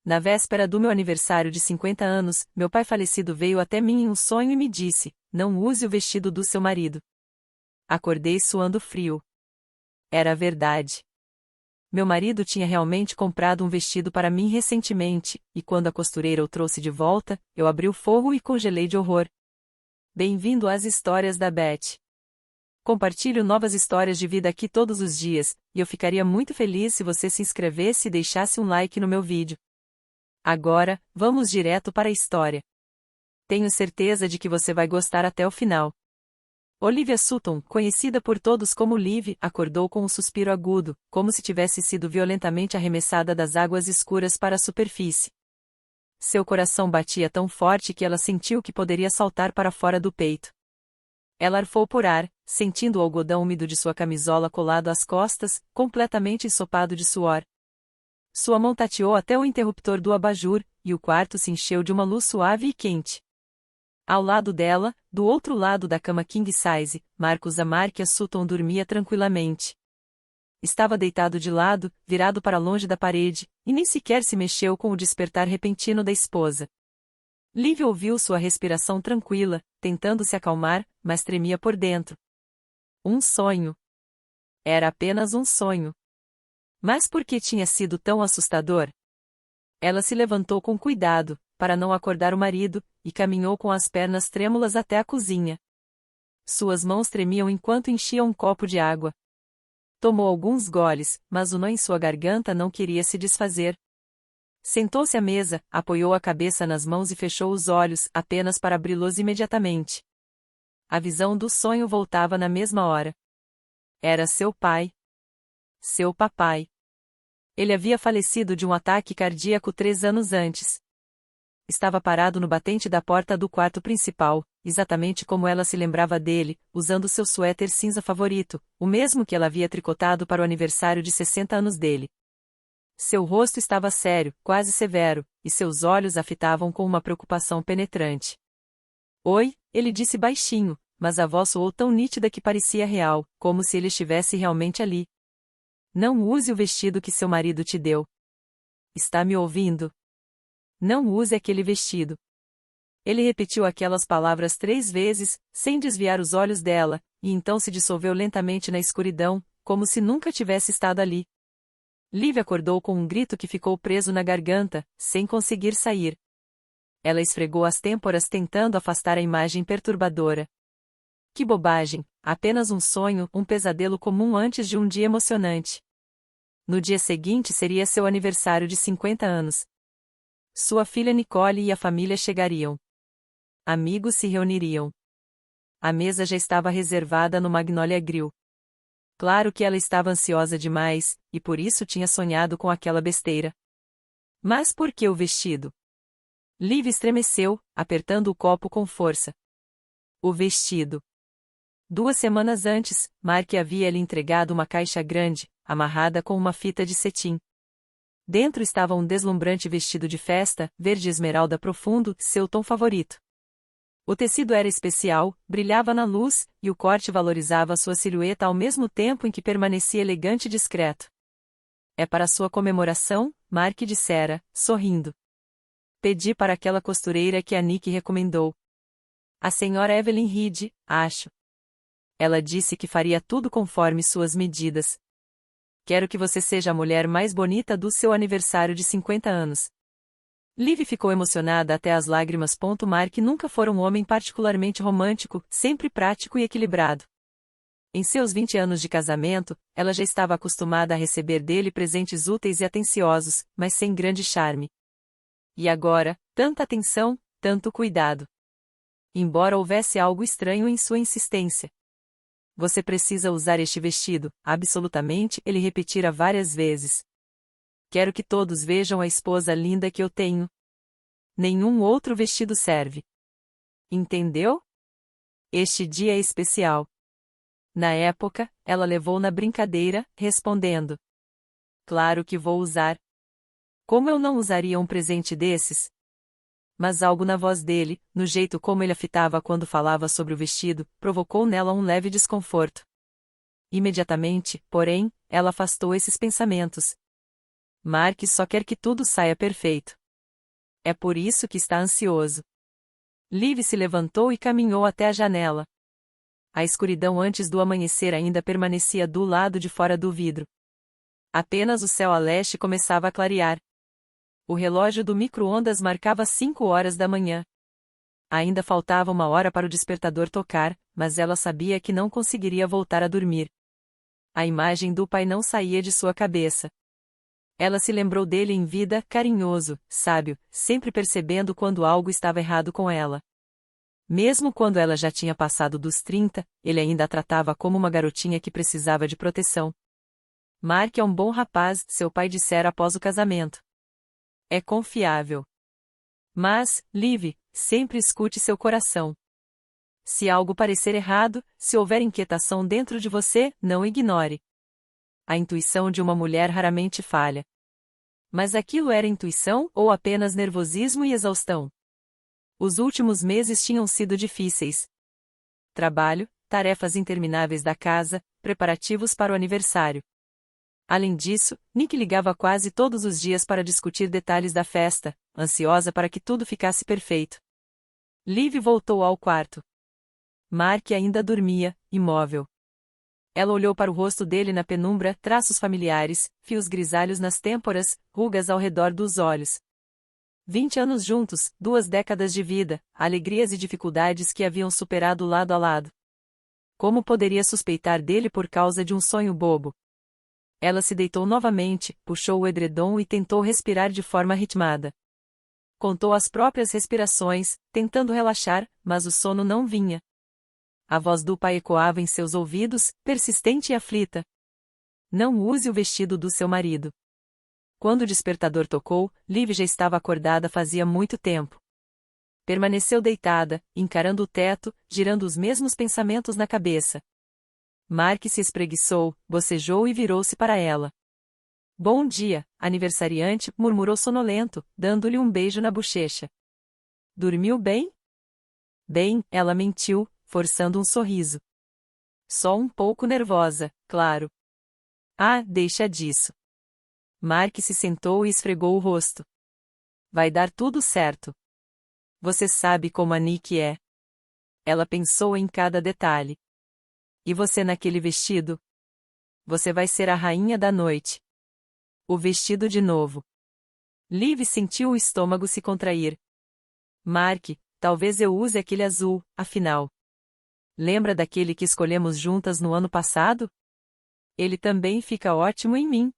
Na véspera do meu aniversário de 50 anos, meu pai falecido veio até mim em um sonho e me disse: não use o vestido do seu marido. Acordei suando frio. Era verdade. Meu marido tinha realmente comprado um vestido para mim recentemente, e quando a costureira o trouxe de volta, eu abri o forro e congelei de horror. Bem-vindo às histórias da Beth. Compartilho novas histórias de vida aqui todos os dias, e eu ficaria muito feliz se você se inscrevesse e deixasse um like no meu vídeo. Agora, vamos direto para a história. Tenho certeza de que você vai gostar até o final. Olivia Sutton, conhecida por todos como Liv, acordou com um suspiro agudo, como se tivesse sido violentamente arremessada das águas escuras para a superfície. Seu coração batia tão forte que ela sentiu que poderia saltar para fora do peito. Ela arfou por ar, sentindo o algodão úmido de sua camisola colado às costas, completamente ensopado de suor. Sua mão tateou até o interruptor do abajur, e o quarto se encheu de uma luz suave e quente. Ao lado dela, do outro lado da cama king size, Marcus Amarkia Sutton dormia tranquilamente. Estava deitado de lado, virado para longe da parede, e nem sequer se mexeu com o despertar repentino da esposa. Liv ouviu sua respiração tranquila, tentando se acalmar, mas tremia por dentro. Um sonho. Era apenas um sonho. Mas por que tinha sido tão assustador? Ela se levantou com cuidado, para não acordar o marido, e caminhou com as pernas trêmulas até a cozinha. Suas mãos tremiam enquanto enchia um copo de água. Tomou alguns goles, mas o nó em sua garganta não queria se desfazer. Sentou-se à mesa, apoiou a cabeça nas mãos e fechou os olhos, apenas para abri-los imediatamente. A visão do sonho voltava na mesma hora. Era seu pai. Seu papai. Ele havia falecido de um ataque cardíaco 3 anos antes. Estava parado no batente da porta do quarto principal, exatamente como ela se lembrava dele, usando seu suéter cinza favorito, o mesmo que ela havia tricotado para o aniversário de 60 anos dele. Seu rosto estava sério, quase severo, e seus olhos a fitavam com uma preocupação penetrante. Oi, ele disse baixinho, mas a voz soou tão nítida que parecia real, como se ele estivesse realmente ali. Não use o vestido que seu marido te deu. Está me ouvindo? Não use aquele vestido. Ele repetiu aquelas palavras 3 vezes, sem desviar os olhos dela, e então se dissolveu lentamente na escuridão, como se nunca tivesse estado ali. Liv acordou com um grito que ficou preso na garganta, sem conseguir sair. Ela esfregou as têmporas tentando afastar a imagem perturbadora. Que bobagem, apenas um sonho, um pesadelo comum antes de um dia emocionante. No dia seguinte seria seu aniversário de 50 anos. Sua filha Nicole e a família chegariam. Amigos se reuniriam. A mesa já estava reservada no Magnolia Grill. Claro que ela estava ansiosa demais, e por isso tinha sonhado com aquela besteira. Mas por que o vestido? Liv estremeceu, apertando o copo com força. O vestido. 2 semanas antes, Mark havia lhe entregado uma caixa grande, amarrada com uma fita de cetim. Dentro estava um deslumbrante vestido de festa, verde esmeralda profundo, seu tom favorito. O tecido era especial, brilhava na luz, e o corte valorizava sua silhueta ao mesmo tempo em que permanecia elegante e discreto. É para sua comemoração, Mark dissera, sorrindo. Pedi para aquela costureira que a Nick recomendou. A senhora Evelyn Reed, acho. Ela disse que faria tudo conforme suas medidas. Quero que você seja a mulher mais bonita do seu aniversário de 50 anos. Liv ficou emocionada até as lágrimas. Mark nunca foi um homem particularmente romântico, sempre prático e equilibrado. Em seus 20 anos de casamento, ela já estava acostumada a receber dele presentes úteis e atenciosos, mas sem grande charme. E agora, tanta atenção, tanto cuidado. Embora houvesse algo estranho em sua insistência. Você precisa usar este vestido, absolutamente, ele repetira várias vezes. Quero que todos vejam a esposa linda que eu tenho. Nenhum outro vestido serve. Entendeu? Este dia é especial. Na época, ela levou na brincadeira, respondendo. Claro que vou usar. Como eu não usaria um presente desses? Mas algo na voz dele, no jeito como ele a fitava quando falava sobre o vestido, provocou nela um leve desconforto. Imediatamente, porém, ela afastou esses pensamentos. Mark só quer que tudo saia perfeito. É por isso que está ansioso. Liv se levantou e caminhou até a janela. A escuridão antes do amanhecer ainda permanecia do lado de fora do vidro. Apenas o céu a leste começava a clarear. O relógio do micro-ondas marcava 5 horas da manhã. Ainda faltava 1 hora para o despertador tocar, mas ela sabia que não conseguiria voltar a dormir. A imagem do pai não saía de sua cabeça. Ela se lembrou dele em vida, carinhoso, sábio, sempre percebendo quando algo estava errado com ela. Mesmo quando ela já tinha passado dos 30, ele ainda a tratava como uma garotinha que precisava de proteção. Mark é um bom rapaz, seu pai dissera após o casamento. É confiável. Mas, Liv, sempre escute seu coração. Se algo parecer errado, se houver inquietação dentro de você, não ignore. A intuição de uma mulher raramente falha. Mas aquilo era intuição ou apenas nervosismo e exaustão? Os últimos meses tinham sido difíceis. Trabalho, tarefas intermináveis da casa, preparativos para o aniversário. Além disso, Nick ligava quase todos os dias para discutir detalhes da festa, ansiosa para que tudo ficasse perfeito. Liv voltou ao quarto. Mark ainda dormia, imóvel. Ela olhou para o rosto dele na penumbra, traços familiares, fios grisalhos nas têmporas, rugas ao redor dos olhos. 20 anos juntos, 2 décadas de vida, alegrias e dificuldades que haviam superado lado a lado. Como poderia suspeitar dele por causa de um sonho bobo? Ela se deitou novamente, puxou o edredom e tentou respirar de forma ritmada. Contou as próprias respirações, tentando relaxar, mas o sono não vinha. A voz do pai ecoava em seus ouvidos, persistente e aflita. Não use o vestido do seu marido. Quando o despertador tocou, Liv já estava acordada fazia muito tempo. Permaneceu deitada, encarando o teto, girando os mesmos pensamentos na cabeça. Mark se espreguiçou, bocejou e virou-se para ela. Bom dia, aniversariante, murmurou sonolento, dando-lhe um beijo na bochecha. Dormiu bem? Bem, ela mentiu, forçando um sorriso. Só um pouco nervosa, claro. Ah, deixa disso. Mark se sentou e esfregou o rosto. Vai dar tudo certo. Você sabe como a Nick é. Ela pensou em cada detalhe. E você naquele vestido? Você vai ser a rainha da noite. O vestido de novo. Liv sentiu o estômago se contrair. Mark, talvez eu use aquele azul, afinal. Lembra daquele que escolhemos juntas no ano passado? Ele também fica ótimo em mim.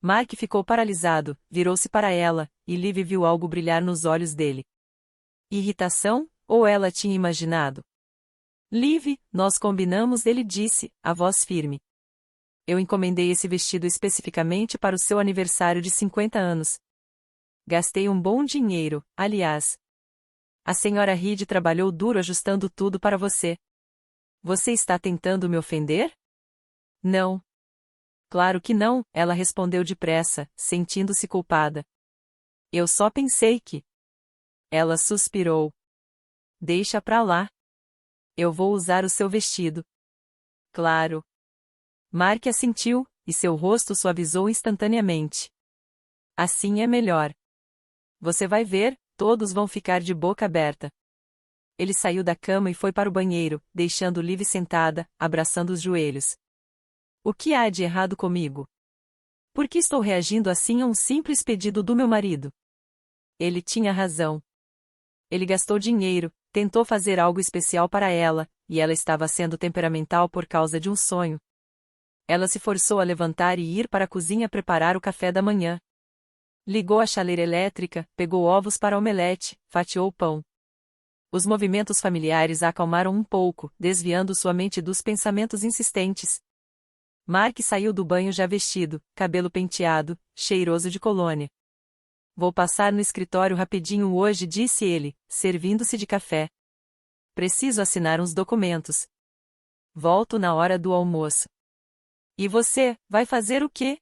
Mark ficou paralisado, virou-se para ela, e Liv viu algo brilhar nos olhos dele. Irritação, ou ela tinha imaginado? Liv, nós combinamos, ele disse, a voz firme. Eu encomendei esse vestido especificamente para o seu aniversário de 50 anos. Gastei um bom dinheiro, aliás. A senhora Reed trabalhou duro ajustando tudo para você. Você está tentando me ofender? Não. Claro que não, ela respondeu depressa, sentindo-se culpada. Eu só pensei que... Ela suspirou. Deixa pra lá. Eu vou usar o seu vestido. Claro. Mark assentiu, e seu rosto suavizou instantaneamente. Assim é melhor. Você vai ver, todos vão ficar de boca aberta. Ele saiu da cama e foi para o banheiro, deixando Liv sentada, abraçando os joelhos. O que há de errado comigo? Por que estou reagindo assim a um simples pedido do meu marido? Ele tinha razão. Ele gastou dinheiro, tentou fazer algo especial para ela, e ela estava sendo temperamental por causa de um sonho. Ela se forçou a levantar e ir para a cozinha preparar o café da manhã. Ligou a chaleira elétrica, pegou ovos para omelete, fatiou o pão. Os movimentos familiares a acalmaram um pouco, desviando sua mente dos pensamentos insistentes. Mark saiu do banho já vestido, cabelo penteado, cheiroso de colônia. Vou passar no escritório rapidinho hoje, disse ele, servindo-se de café. Preciso assinar uns documentos. Volto na hora do almoço. E você, vai fazer o quê?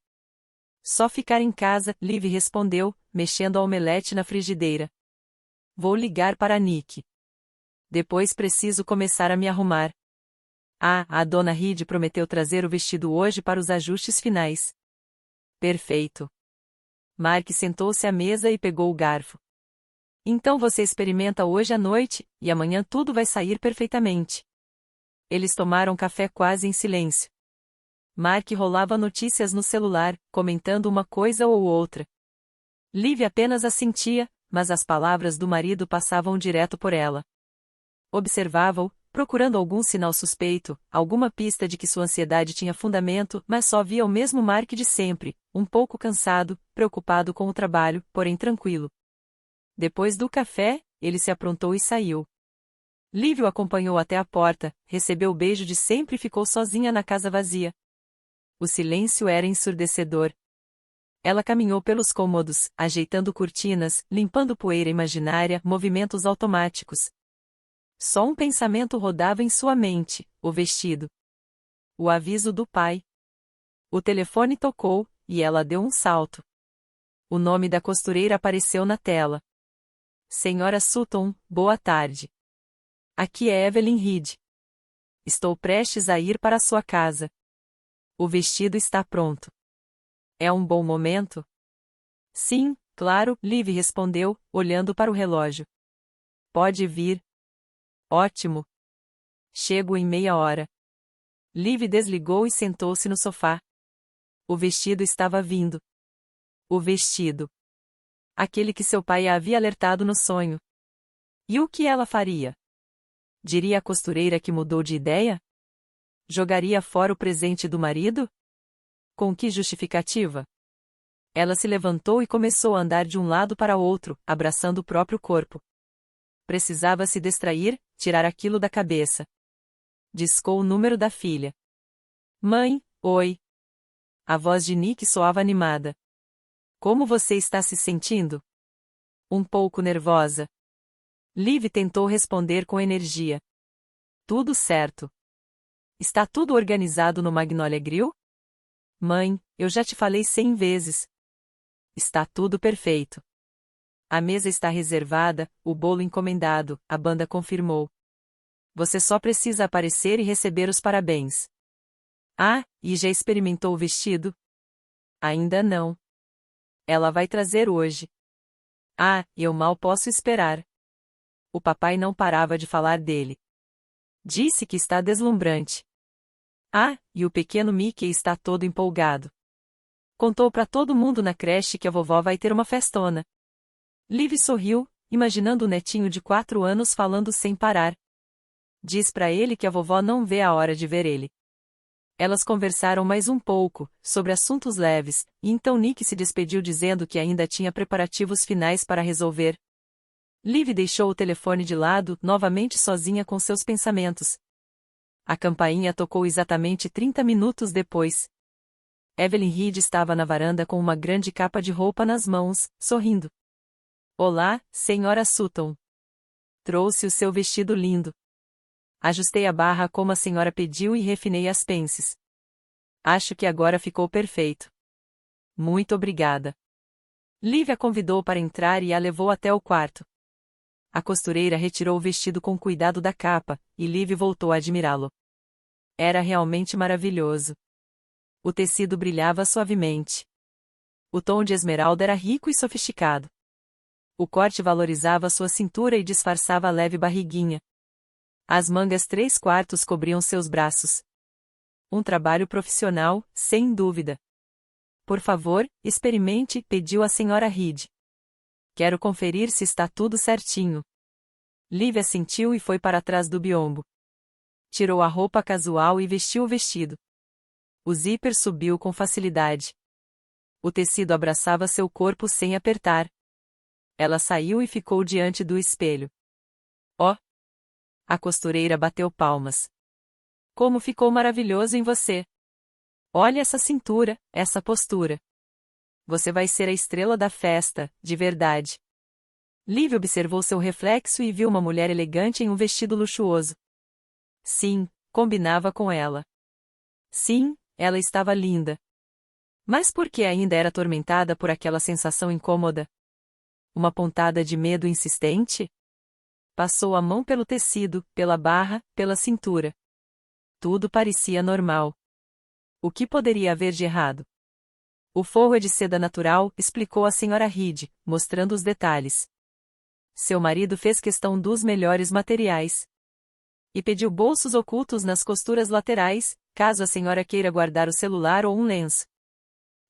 Só ficar em casa, Liv respondeu, mexendo a omelete na frigideira. Vou ligar para Nick. Depois preciso começar a me arrumar. Ah, a dona Reed prometeu trazer o vestido hoje para os ajustes finais. Perfeito. Mark sentou-se à mesa e pegou o garfo. Então você experimenta hoje à noite, e amanhã tudo vai sair perfeitamente. Eles tomaram café quase em silêncio. Mark rolava notícias no celular, comentando uma coisa ou outra. Liv apenas assentia, mas as palavras do marido passavam direto por ela. Observava-o, procurando algum sinal suspeito, alguma pista de que sua ansiedade tinha fundamento, mas só via o mesmo Mark de sempre, um pouco cansado, preocupado com o trabalho, porém tranquilo. Depois do café, ele se aprontou e saiu. Liv o acompanhou até a porta, recebeu o beijo de sempre e ficou sozinha na casa vazia. O silêncio era ensurdecedor. Ela caminhou pelos cômodos, ajeitando cortinas, limpando poeira imaginária, movimentos automáticos. Só um pensamento rodava em sua mente: o vestido. O aviso do pai. O telefone tocou, e ela deu um salto. O nome da costureira apareceu na tela. Senhora Sutton, boa tarde. Aqui é Evelyn Reed. Estou prestes a ir para sua casa. O vestido está pronto. É um bom momento? Sim, claro, Liv respondeu, olhando para o relógio. Pode vir. Ótimo. Chego em meia hora. Liv desligou e sentou-se no sofá. O vestido estava vindo. O vestido. Aquele que seu pai a havia alertado no sonho. E o que ela faria? Diria à costureira que mudou de ideia? Jogaria fora o presente do marido? Com que justificativa? Ela se levantou e começou a andar de um lado para outro, abraçando o próprio corpo. Precisava se distrair, tirar aquilo da cabeça. Discou o número da filha. Mãe, oi. A voz de Nick soava animada. Como você está se sentindo? Um pouco nervosa. Liv tentou responder com energia. Tudo certo. Está tudo organizado no Magnolia Grill? Mãe, eu já te falei 100 vezes. Está tudo perfeito. A mesa está reservada, o bolo encomendado, a banda confirmou. Você só precisa aparecer e receber os parabéns. Ah, e já experimentou o vestido? Ainda não. Ela vai trazer hoje. Ah, eu mal posso esperar. O papai não parava de falar dele. Disse que está deslumbrante. Ah, e o pequeno Mickey está todo empolgado. Contou para todo mundo na creche que a vovó vai ter uma festona. Liv sorriu, imaginando o netinho de 4 anos falando sem parar. Diz para ele que a vovó não vê a hora de ver ele. Elas conversaram mais um pouco, sobre assuntos leves, e então Nick se despediu dizendo que ainda tinha preparativos finais para resolver. Liv deixou o telefone de lado, novamente sozinha com seus pensamentos. A campainha tocou exatamente 30 minutos depois. Evelyn Reed estava na varanda com uma grande capa de roupa nas mãos, sorrindo. Olá, senhora Sutton. Trouxe o seu vestido lindo. Ajustei a barra como a senhora pediu e refinei as pences. Acho que agora ficou perfeito. Muito obrigada. Liv a convidou para entrar e a levou até o quarto. A costureira retirou o vestido com cuidado da capa, e Liv voltou a admirá-lo. Era realmente maravilhoso. O tecido brilhava suavemente. O tom de esmeralda era rico e sofisticado. O corte valorizava sua cintura e disfarçava a leve barriguinha. As mangas 3/4 cobriam seus braços. Um trabalho profissional, sem dúvida. Por favor, experimente, pediu a senhora Reed. Quero conferir se está tudo certinho. Liv assentiu e foi para trás do biombo. Tirou a roupa casual e vestiu o vestido. O zíper subiu com facilidade. O tecido abraçava seu corpo sem apertar. Ela saiu e ficou diante do espelho. Oh! A costureira bateu palmas. Como ficou maravilhoso em você! Olha essa cintura, essa postura. Você vai ser a estrela da festa, de verdade. Liv observou seu reflexo e viu uma mulher elegante em um vestido luxuoso. Sim, combinava com ela. Sim, ela estava linda. Mas por que ainda era atormentada por aquela sensação incômoda? Uma pontada de medo insistente? Passou a mão pelo tecido, pela barra, pela cintura. Tudo parecia normal. O que poderia haver de errado? O forro é de seda natural, explicou a senhora Reed, mostrando os detalhes. Seu marido fez questão dos melhores materiais. E pediu bolsos ocultos nas costuras laterais, caso a senhora queira guardar o celular ou um lenço.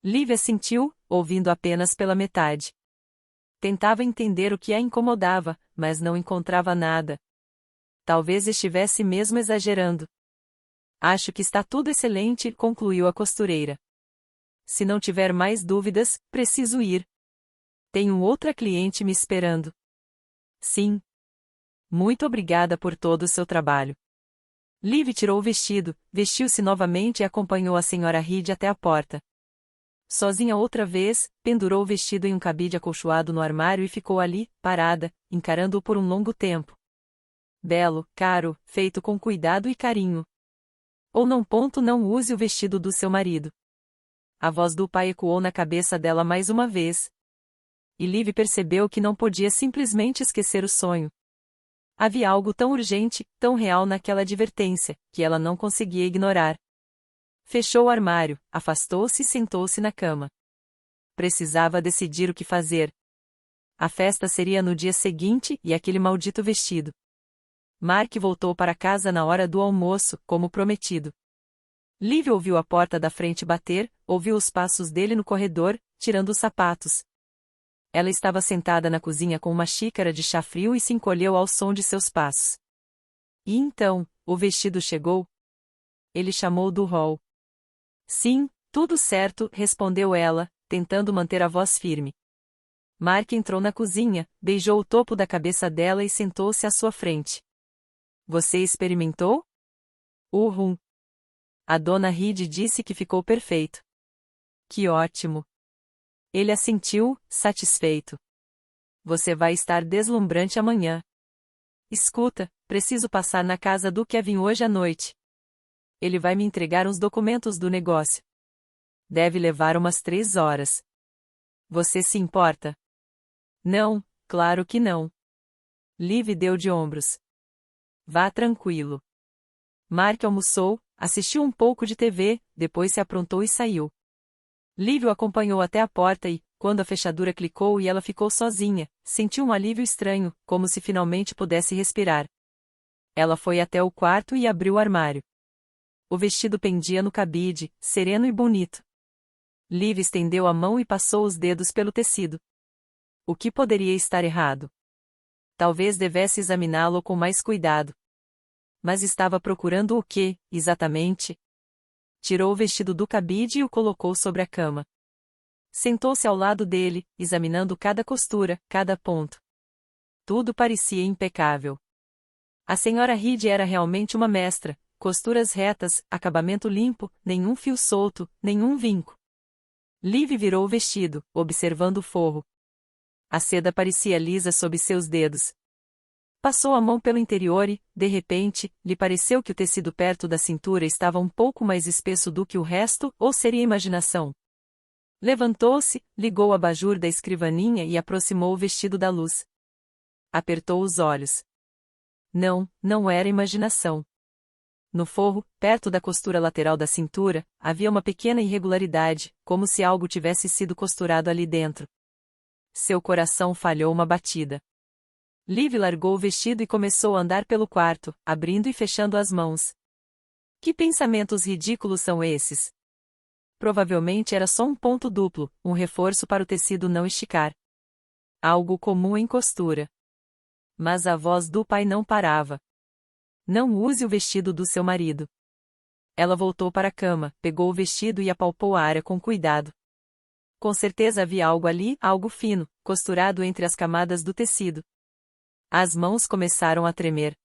Liv assentiu, ouvindo apenas pela metade. Tentava entender o que a incomodava, mas não encontrava nada. Talvez estivesse mesmo exagerando. Acho que está tudo excelente, concluiu a costureira. Se não tiver mais dúvidas, preciso ir. Tenho outra cliente me esperando. Sim. Muito obrigada por todo o seu trabalho. Liv tirou o vestido, vestiu-se novamente e acompanhou a senhora Reed até a porta. Sozinha outra vez, pendurou o vestido em um cabide acolchoado no armário e ficou ali, parada, encarando-o por um longo tempo. Belo, caro, feito com cuidado e carinho. Ou não use o vestido do seu marido. A voz do pai ecoou na cabeça dela mais uma vez. E Liv percebeu que não podia simplesmente esquecer o sonho. Havia algo tão urgente, tão real naquela advertência, que ela não conseguia ignorar. Fechou o armário, afastou-se e sentou-se na cama. Precisava decidir o que fazer. A festa seria no dia seguinte e aquele maldito vestido. Mark voltou para casa na hora do almoço, como prometido. Liv ouviu a porta da frente bater, ouviu os passos dele no corredor, tirando os sapatos. Ela estava sentada na cozinha com uma xícara de chá frio e se encolheu ao som de seus passos. E então, o vestido chegou? Ele chamou do hall. Sim, tudo certo, respondeu ela, tentando manter a voz firme. Mark entrou na cozinha, beijou o topo da cabeça dela e sentou-se à sua frente. Você experimentou? Uhum. A dona Reed disse que ficou perfeito. Que ótimo. Ele assentiu, satisfeito. Você vai estar deslumbrante amanhã. Escuta, preciso passar na casa do Kevin hoje à noite. Ele vai me entregar uns documentos do negócio. Deve levar umas 3 horas. Você se importa? Não, claro que não. Liv deu de ombros. Vá tranquilo. Mark almoçou, assistiu um pouco de TV, depois se aprontou e saiu. Liv o acompanhou até a porta e, quando a fechadura clicou e ela ficou sozinha, sentiu um alívio estranho, como se finalmente pudesse respirar. Ela foi até o quarto e abriu o armário. O vestido pendia no cabide, sereno e bonito. Liv estendeu a mão e passou os dedos pelo tecido. O que poderia estar errado? Talvez devesse examiná-lo com mais cuidado. Mas estava procurando o quê, exatamente? Tirou o vestido do cabide e o colocou sobre a cama. Sentou-se ao lado dele, examinando cada costura, cada ponto. Tudo parecia impecável. A senhora Reed era realmente uma mestra, costuras retas, acabamento limpo, nenhum fio solto, nenhum vinco. Liv virou o vestido, observando o forro. A seda parecia lisa sob seus dedos. Passou a mão pelo interior e, de repente, lhe pareceu que o tecido perto da cintura estava um pouco mais espesso do que o resto, ou seria imaginação? Levantou-se, ligou o abajur da escrivaninha e aproximou o vestido da luz. Apertou os olhos. Não, não era imaginação. No forro, perto da costura lateral da cintura, havia uma pequena irregularidade, como se algo tivesse sido costurado ali dentro. Seu coração falhou uma batida. Liv largou o vestido e começou a andar pelo quarto, abrindo e fechando as mãos. Que pensamentos ridículos são esses? Provavelmente era só um ponto duplo, um reforço para o tecido não esticar. Algo comum em costura. Mas a voz do pai não parava. Não use o vestido do seu marido. Ela voltou para a cama, pegou o vestido e apalpou a área com cuidado. Com certeza havia algo ali, algo fino, costurado entre as camadas do tecido. As mãos começaram a tremer.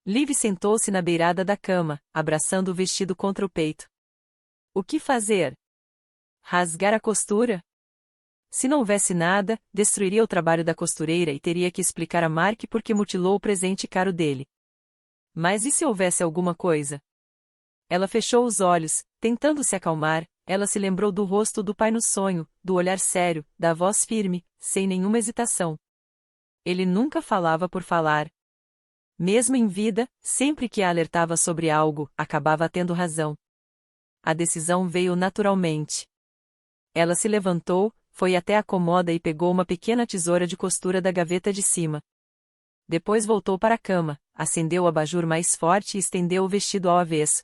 Liv sentou-se na beirada da cama, abraçando o vestido contra o peito. O que fazer? Rasgar a costura? Se não houvesse nada, destruiria o trabalho da costureira e teria que explicar a Mark por que mutilou o presente caro dele. Mas e se houvesse alguma coisa? Ela fechou os olhos, tentando se acalmar, ela se lembrou do rosto do pai no sonho, do olhar sério, da voz firme, sem nenhuma hesitação. Ele nunca falava por falar. Mesmo em vida, sempre que a alertava sobre algo, acabava tendo razão. A decisão veio naturalmente. Ela se levantou, foi até a cômoda e pegou uma pequena tesoura de costura da gaveta de cima. Depois voltou para a cama, acendeu o abajur mais forte e estendeu o vestido ao avesso.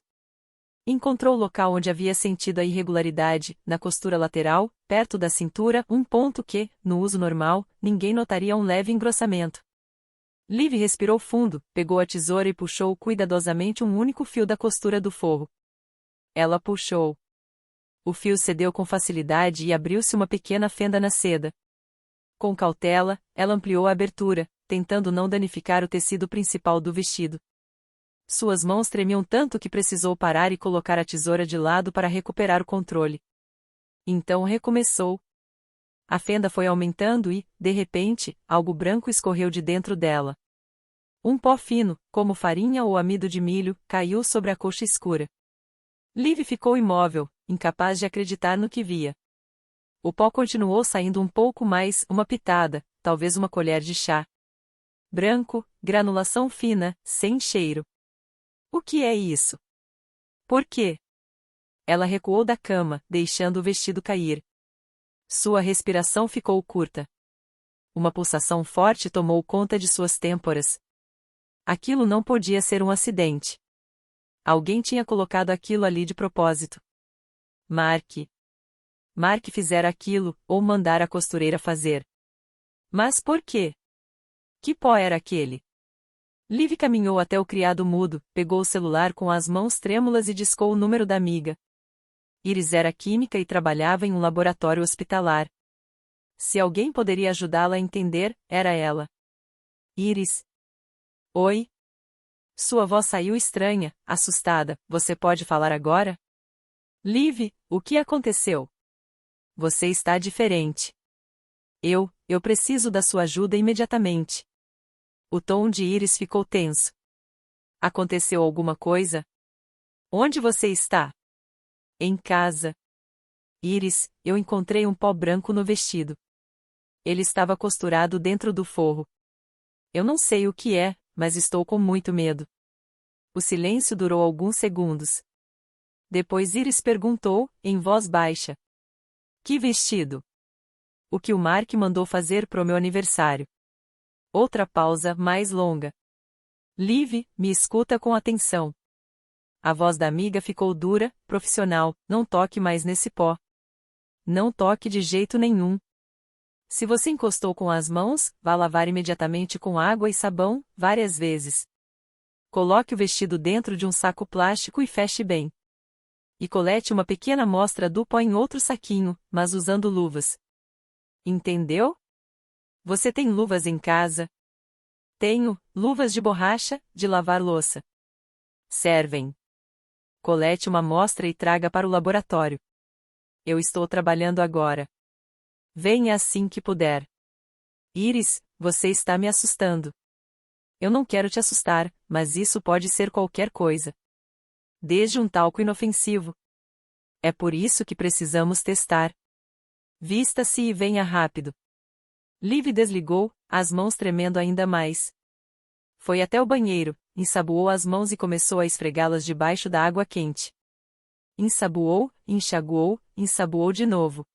Encontrou o local onde havia sentido a irregularidade, na costura lateral, perto da cintura, um ponto que, no uso normal, ninguém notaria um leve engrossamento. Liv respirou fundo, pegou a tesoura e puxou cuidadosamente um único fio da costura do forro. Ela puxou. O fio cedeu com facilidade e abriu-se uma pequena fenda na seda. Com cautela, ela ampliou a abertura, tentando não danificar o tecido principal do vestido. Suas mãos tremiam tanto que precisou parar e colocar a tesoura de lado para recuperar o controle. Então recomeçou. A fenda foi aumentando e, de repente, algo branco escorreu de dentro dela. Um pó fino, como farinha ou amido de milho, caiu sobre a coxa escura. Liv ficou imóvel, incapaz de acreditar no que via. O pó continuou saindo um pouco mais, uma pitada, talvez uma colher de chá. Branco, granulação fina, sem cheiro. O que é isso? Por quê? Ela recuou da cama, deixando o vestido cair. Sua respiração ficou curta. Uma pulsação forte tomou conta de suas têmporas. Aquilo não podia ser um acidente. Alguém tinha colocado aquilo ali de propósito. Mark fizera aquilo, ou mandara a costureira fazer. Mas por quê? Que pó era aquele? Liv caminhou até o criado mudo, pegou o celular com as mãos trêmulas e discou o número da amiga. Iris era química e trabalhava em um laboratório hospitalar. Se alguém poderia ajudá-la a entender, era ela. Iris. Oi? Sua voz saiu estranha, assustada. Você pode falar agora? Liv, o que aconteceu? Você está diferente. Eu preciso da sua ajuda imediatamente. O tom de Iris ficou tenso. Aconteceu alguma coisa? Onde você está? Em casa. Iris, eu encontrei um pó branco no vestido. Ele estava costurado dentro do forro. Eu não sei o que é, mas estou com muito medo. O silêncio durou alguns segundos. Depois Iris perguntou, em voz baixa. Que vestido? O que o Mark mandou fazer pro meu aniversário. Outra pausa, mais longa. Liv, me escuta com atenção. A voz da amiga ficou dura, profissional. Não toque mais nesse pó. Não toque de jeito nenhum. Se você encostou com as mãos, vá lavar imediatamente com água e sabão, várias vezes. Coloque o vestido dentro de um saco plástico e feche bem. E colete uma pequena amostra do pó em outro saquinho, mas usando luvas. Entendeu? Você tem luvas em casa? Tenho, luvas de borracha, de lavar louça. Servem. Colete uma amostra e traga para o laboratório. Eu estou trabalhando agora. Venha assim que puder. Iris, você está me assustando. Eu não quero te assustar, mas isso pode ser qualquer coisa. Desde um talco inofensivo. É por isso que precisamos testar. Vista-se e venha rápido. Liv desligou, as mãos tremendo ainda mais. Foi até o banheiro, ensaboou as mãos e começou a esfregá-las debaixo da água quente. Ensaboou, enxaguou, ensaboou de novo.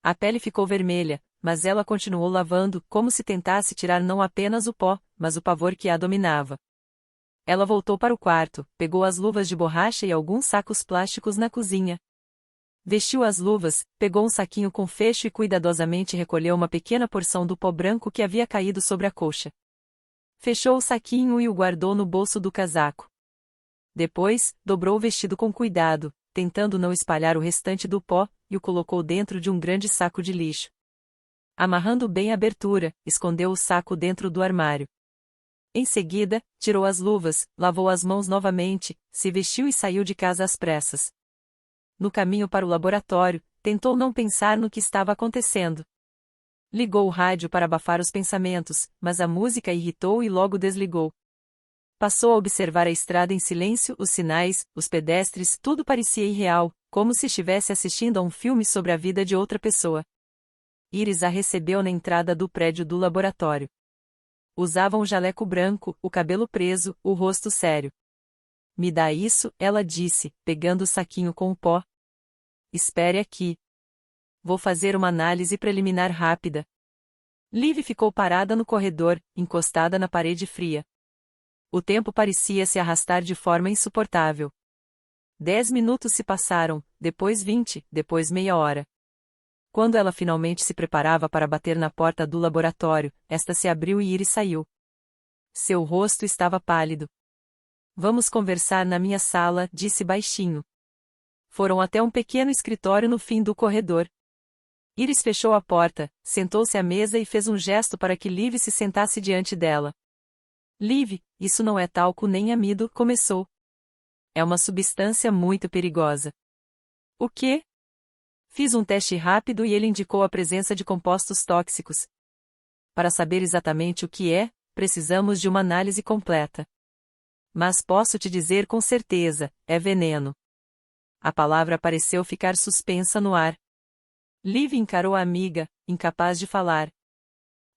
A pele ficou vermelha, mas ela continuou lavando, como se tentasse tirar não apenas o pó, mas o pavor que a dominava. Ela voltou para o quarto, pegou as luvas de borracha e alguns sacos plásticos na cozinha. Vestiu as luvas, pegou um saquinho com fecho e cuidadosamente recolheu uma pequena porção do pó branco que havia caído sobre a coxa. Fechou o saquinho e o guardou no bolso do casaco. Depois, dobrou o vestido com cuidado, tentando não espalhar o restante do pó, e o colocou dentro de um grande saco de lixo. Amarrando bem a abertura, escondeu o saco dentro do armário. Em seguida, tirou as luvas, lavou as mãos novamente, se vestiu e saiu de casa às pressas. No caminho para o laboratório, tentou não pensar no que estava acontecendo. Ligou o rádio para abafar os pensamentos, mas a música irritou e logo desligou. Passou a observar a estrada em silêncio, os sinais, os pedestres, tudo parecia irreal, como se estivesse assistindo a um filme sobre a vida de outra pessoa. Iris a recebeu na entrada do prédio do laboratório. Usava um jaleco branco, o cabelo preso, o rosto sério. Me dá isso, ela disse, pegando o saquinho com o pó. Espere aqui. vou fazer uma análise preliminar rápida. Liv ficou parada no corredor, encostada na parede fria. O tempo parecia se arrastar de forma insuportável. 10 minutos se passaram, depois 20, depois meia hora. Quando ela finalmente se preparava para bater na porta do laboratório, esta se abriu e Iris saiu. Seu rosto estava pálido. Vamos conversar na minha sala, disse baixinho. Foram até um pequeno escritório no fim do corredor. Iris fechou a porta, sentou-se à mesa e fez um gesto para que Liv se sentasse diante dela. Liv, isso não é talco nem amido, começou. É uma substância muito perigosa. O quê? Fiz um teste rápido e ele indicou a presença de compostos tóxicos. Para saber exatamente o que é, precisamos de uma análise completa. Mas posso te dizer com certeza, é veneno. A palavra pareceu ficar suspensa no ar. Liv encarou a amiga, incapaz de falar.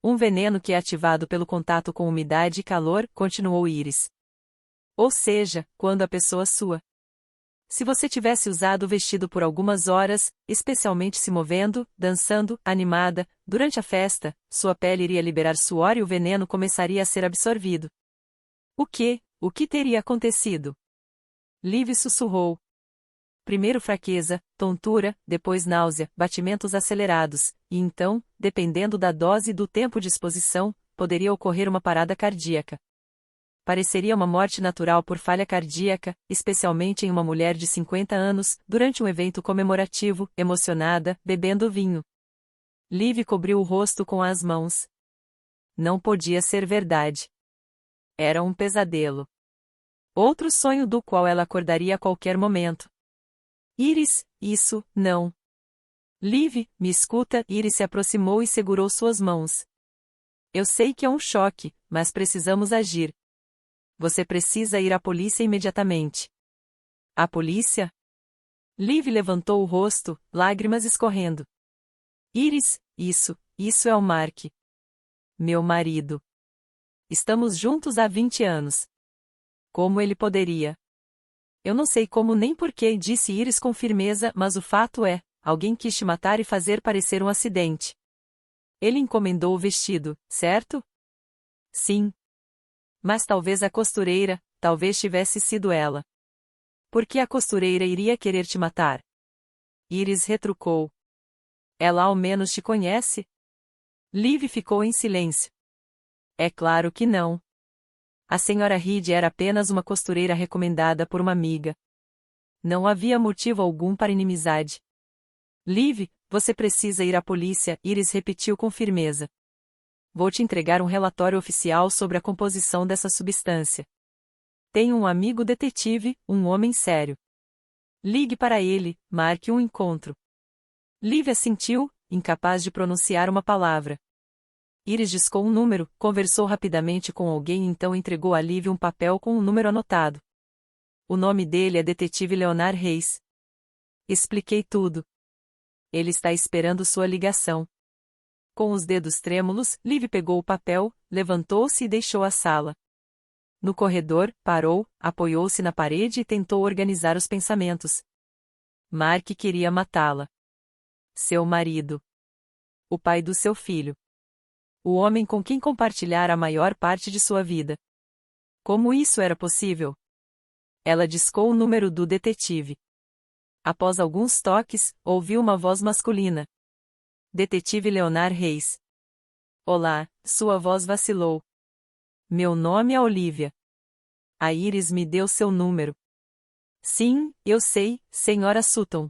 Um veneno que é ativado pelo contato com umidade e calor, continuou Iris. Ou seja, quando a pessoa sua. Se você tivesse usado o vestido por algumas horas, especialmente se movendo, dançando, animada, durante a festa, sua pele iria liberar suor e o veneno começaria a ser absorvido. O quê? O que teria acontecido? Liv sussurrou. Primeiro fraqueza, tontura, depois náusea, batimentos acelerados, e então, dependendo da dose e do tempo de exposição, poderia ocorrer uma parada cardíaca. Pareceria uma morte natural por falha cardíaca, especialmente em uma mulher de 50 anos, durante um evento comemorativo, emocionada, bebendo vinho. Liv cobriu o rosto com as mãos. Não podia ser verdade. Era um pesadelo. Outro sonho do qual ela acordaria a qualquer momento. Iris, isso, não. Liv, me escuta. Iris se aproximou e segurou suas mãos. Eu sei que é um choque, mas precisamos agir. Você precisa ir à polícia imediatamente. A polícia? Liv levantou o rosto, lágrimas escorrendo. Iris, isso é o Mark. Meu marido. Estamos juntos há 20 anos. Como ele poderia? Eu não sei como nem porquê, disse Iris com firmeza, mas o fato é, alguém quis te matar e fazer parecer um acidente. Ele encomendou o vestido, certo? Sim. Mas talvez a costureira, talvez tivesse sido ela. Por que a costureira iria querer te matar? Iris retrucou. Ela ao menos te conhece? Liv ficou em silêncio. É claro que não. A senhora Reed era apenas uma costureira recomendada por uma amiga. Não havia motivo algum para inimizade. Liv, você precisa ir à polícia, Iris repetiu com firmeza. Vou te entregar um relatório oficial sobre a composição dessa substância. Tenho um amigo detetive, um homem sério. Ligue para ele, marque um encontro. Liv assentiu, incapaz de pronunciar uma palavra. Iris discou um número, conversou rapidamente com alguém e então entregou a Liv um papel com um número anotado. O nome dele é Detetive Leonard Reis. Expliquei tudo. Ele está esperando sua ligação. Com os dedos trêmulos, Liv pegou o papel, levantou-se e deixou a sala. No corredor, parou, apoiou-se na parede e tentou organizar os pensamentos. Mark queria matá-la. Seu marido. O pai do seu filho. O homem com quem compartilhara a maior parte de sua vida. Como isso era possível? Ela discou o número do detetive. Após alguns toques, ouviu uma voz masculina. Detetive Leonard Reis. Olá, sua voz vacilou. Meu nome é Olivia. A Iris me deu seu número. Sim, eu sei, senhora Sutton.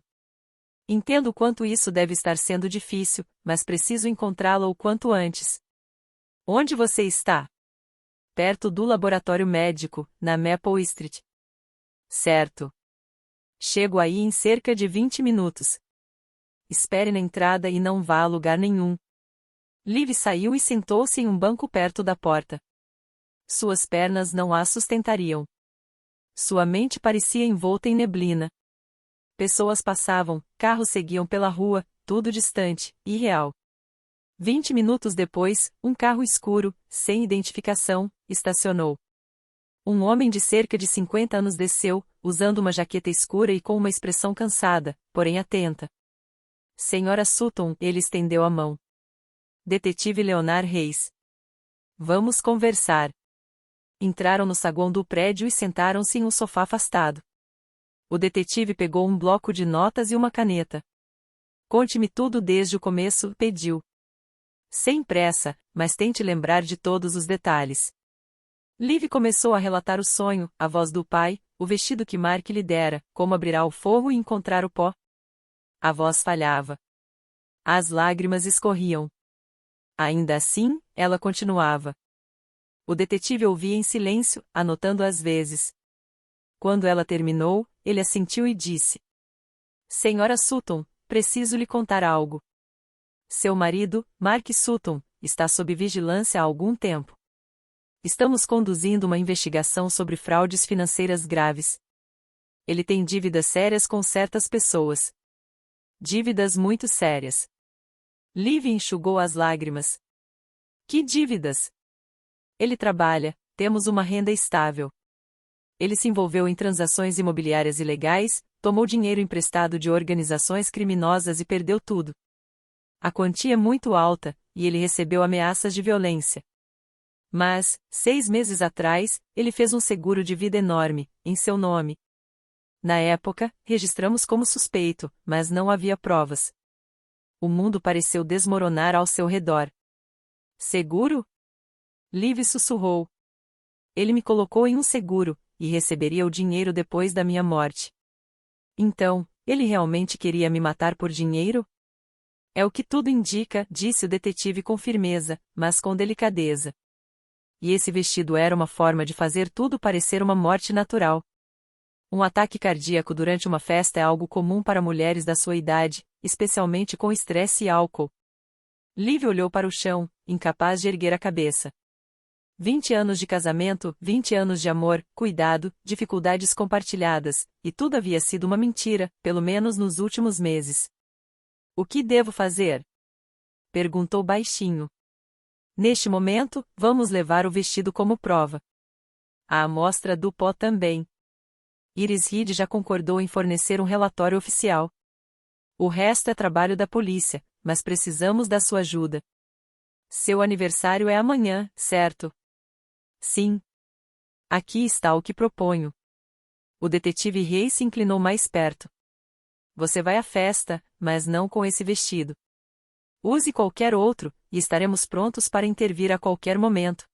Entendo o quanto isso deve estar sendo difícil, mas preciso encontrá-la o quanto antes. Onde você está? Perto do laboratório médico, na Maple Street. Certo. Chego aí em cerca de 20 minutos. Espere na entrada e não vá a lugar nenhum. Liv saiu e sentou-se em um banco perto da porta. Suas pernas não a sustentariam. Sua mente parecia envolta em neblina. Pessoas passavam, carros seguiam pela rua, tudo distante, irreal. 20 minutos depois, um carro escuro, sem identificação, estacionou. Um homem de cerca de 50 anos desceu, usando uma jaqueta escura e com uma expressão cansada, porém atenta. Senhora Sutton, ele estendeu a mão. Detetive Leonard Reis. Vamos conversar. Entraram no saguão do prédio e sentaram-se em um sofá afastado. O detetive pegou um bloco de notas e uma caneta. Conte-me tudo desde o começo, pediu. Sem pressa, mas tente lembrar de todos os detalhes. Liv começou a relatar o sonho, a voz do pai, o vestido que Mark lhe dera, como abrirá o forro e encontrar o pó. A voz falhava. As lágrimas escorriam. Ainda assim, ela continuava. O detetive ouvia em silêncio, anotando às vezes. Quando ela terminou, ele assentiu e disse: Senhora Sutton, preciso lhe contar algo. Seu marido, Mark Sutton, está sob vigilância há algum tempo. Estamos conduzindo uma investigação sobre fraudes financeiras graves. Ele tem dívidas sérias com certas pessoas. Dívidas muito sérias. Liv enxugou as lágrimas. Que dívidas? Ele trabalha, temos uma renda estável. Ele se envolveu em transações imobiliárias ilegais, tomou dinheiro emprestado de organizações criminosas e perdeu tudo. A quantia é muito alta, e ele recebeu ameaças de violência. Mas, 6 meses atrás, ele fez um seguro de vida enorme, em seu nome. Na época, registramos como suspeito, mas não havia provas. O mundo pareceu desmoronar ao seu redor. Seguro? Liv sussurrou. Ele me colocou em um seguro, e receberia o dinheiro depois da minha morte. Então, ele realmente queria me matar por dinheiro? É o que tudo indica, disse o detetive com firmeza, mas com delicadeza. E esse vestido era uma forma de fazer tudo parecer uma morte natural. Um ataque cardíaco durante uma festa é algo comum para mulheres da sua idade, especialmente com estresse e álcool. Liv olhou para o chão, incapaz de erguer a cabeça. 20 anos de casamento, 20 anos de amor, cuidado, dificuldades compartilhadas, e tudo havia sido uma mentira, pelo menos nos últimos meses. O que devo fazer? Perguntou baixinho. Neste momento, vamos levar o vestido como prova. A amostra do pó também. Iris Reed já concordou em fornecer um relatório oficial. O resto é trabalho da polícia, mas precisamos da sua ajuda. Seu aniversário é amanhã, certo? Sim. Aqui está o que proponho. O detetive Reis se inclinou mais perto. Você vai à festa, mas não com esse vestido. Use qualquer outro, e estaremos prontos para intervir a qualquer momento.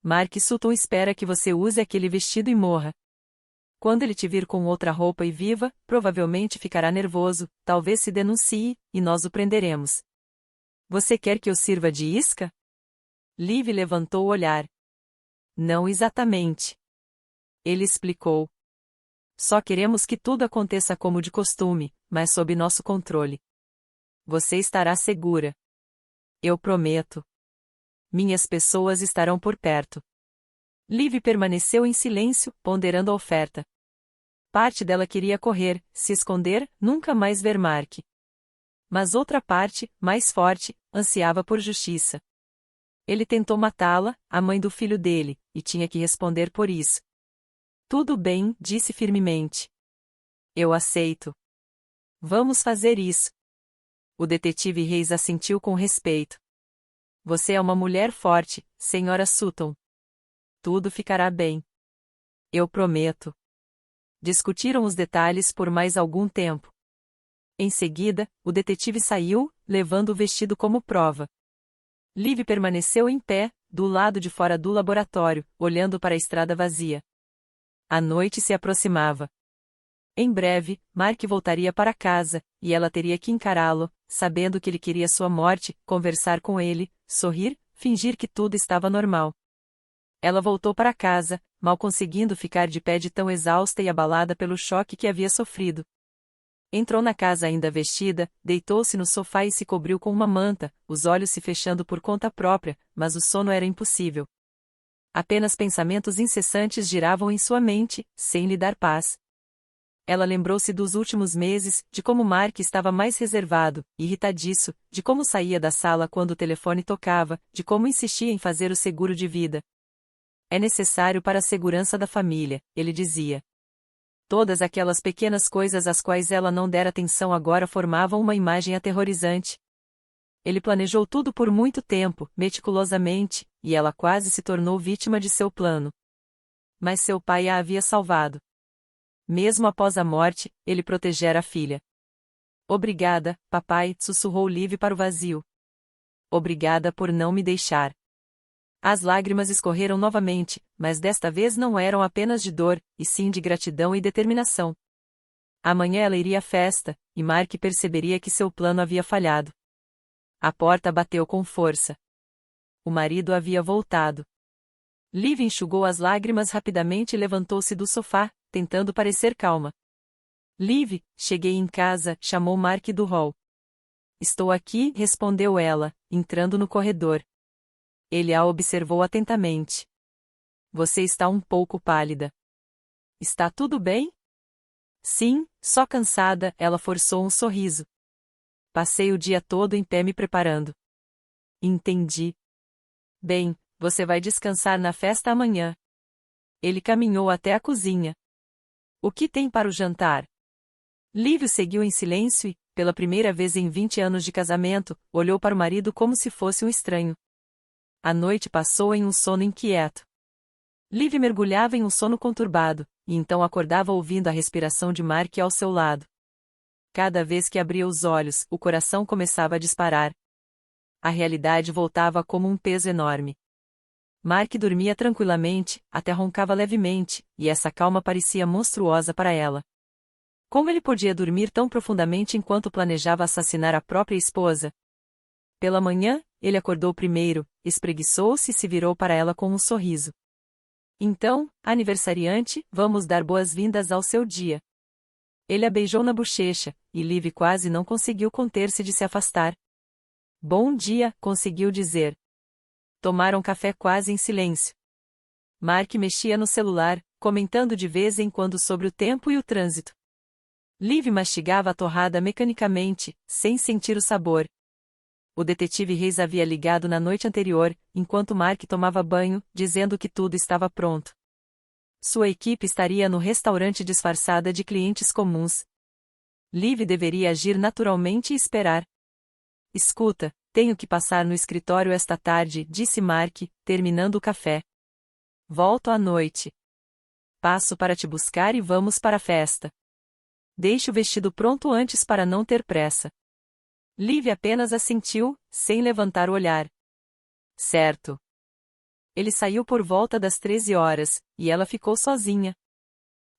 Mark Sutton espera que você use aquele vestido e morra. Quando ele te vir com outra roupa e viva, provavelmente ficará nervoso, talvez se denuncie, e nós o prenderemos. Você quer que eu sirva de isca? Liv levantou o olhar. Não exatamente. Ele explicou. Só queremos que tudo aconteça como de costume, mas sob nosso controle. Você estará segura. Eu prometo. Minhas pessoas estarão por perto. Liv permaneceu em silêncio, ponderando a oferta. Parte dela queria correr, se esconder, nunca mais ver Mark. Mas outra parte, mais forte, ansiava por justiça. Ele tentou matá-la, a mãe do filho dele, e tinha que responder por isso. Tudo bem, disse firmemente. Eu aceito. Vamos fazer isso. O detetive Reis assentiu com respeito. Você é uma mulher forte, senhora Sutton. Tudo ficará bem. Eu prometo. Discutiram os detalhes por mais algum tempo. Em seguida, o detetive saiu, levando o vestido como prova. Liv permaneceu em pé, do lado de fora do laboratório, olhando para a estrada vazia. A noite se aproximava. Em breve, Mark voltaria para casa, e ela teria que encará-lo, sabendo que ele queria sua morte, conversar com ele, sorrir, fingir que tudo estava normal. Ela voltou para casa, mal conseguindo ficar de pé de tão exausta e abalada pelo choque que havia sofrido. Entrou na casa ainda vestida, deitou-se no sofá e se cobriu com uma manta, os olhos se fechando por conta própria, mas o sono era impossível. Apenas pensamentos incessantes giravam em sua mente, sem lhe dar paz. Ela lembrou-se dos últimos meses, de como Mark estava mais reservado, irritadiço, de como saía da sala quando o telefone tocava, de como insistia em fazer o seguro de vida. É necessário para a segurança da família, ele dizia. Todas aquelas pequenas coisas às quais ela não dera atenção agora formavam uma imagem aterrorizante. Ele planejou tudo por muito tempo, meticulosamente, e ela quase se tornou vítima de seu plano. Mas seu pai a havia salvado. Mesmo após a morte, ele protegera a filha. Obrigada, papai, sussurrou Liv para o vazio. Obrigada por não me deixar. As lágrimas escorreram novamente, mas desta vez não eram apenas de dor, e sim de gratidão e determinação. Amanhã ela iria à festa, e Mark perceberia que seu plano havia falhado. A porta bateu com força. O marido havia voltado. Liv enxugou as lágrimas rapidamente e levantou-se do sofá, tentando parecer calma. Liv, cheguei em casa, chamou Mark do hall. Estou aqui, respondeu ela, entrando no corredor. Ele a observou atentamente. Você está um pouco pálida. Está tudo bem? Sim, só cansada, ela forçou um sorriso. Passei o dia todo em pé me preparando. Entendi. Bem, você vai descansar na festa amanhã. Ele caminhou até a cozinha. O que tem para o jantar? Liv seguiu em silêncio e, pela primeira vez em 20 anos de casamento, olhou para o marido como se fosse um estranho. A noite passou em um sono inquieto. Liv mergulhava em um sono conturbado, e então acordava ouvindo a respiração de Mark ao seu lado. Cada vez que abria os olhos, o coração começava a disparar. A realidade voltava como um peso enorme. Mark dormia tranquilamente, até roncava levemente, e essa calma parecia monstruosa para ela. Como ele podia dormir tão profundamente enquanto planejava assassinar a própria esposa? Pela manhã, ele acordou primeiro, espreguiçou-se e se virou para ela com um sorriso. Então, aniversariante, vamos dar boas-vindas ao seu dia. Ele a beijou na bochecha, e Liv quase não conseguiu conter-se de se afastar. Bom dia, conseguiu dizer. Tomaram café quase em silêncio. Mark mexia no celular, comentando de vez em quando sobre o tempo e o trânsito. Liv mastigava a torrada mecanicamente, sem sentir o sabor. O detetive Reis havia ligado na noite anterior, enquanto Mark tomava banho, dizendo que tudo estava pronto. Sua equipe estaria no restaurante disfarçada de clientes comuns. Liv deveria agir naturalmente e esperar. Escuta, tenho que passar no escritório esta tarde, disse Mark, terminando o café. Volto à noite. Passo para te buscar e vamos para a festa. Deixe o vestido pronto antes para não ter pressa. Liv apenas assentiu, sem levantar o olhar. Certo. Ele saiu por volta das 13 horas, e ela ficou sozinha.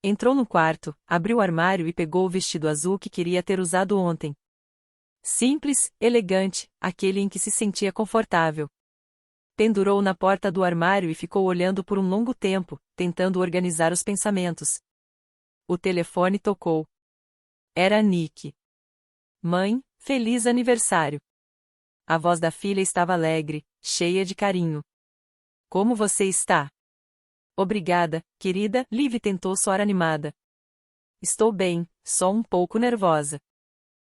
Entrou no quarto, abriu o armário e pegou o vestido azul que queria ter usado ontem. Simples, elegante, aquele em que se sentia confortável. Pendurou na porta do armário e ficou olhando por um longo tempo, tentando organizar os pensamentos. O telefone tocou. Era Nick. Mãe, feliz aniversário. A voz da filha estava alegre, cheia de carinho. Como você está? Obrigada, querida, Liv tentou soar animada. Estou bem, só um pouco nervosa.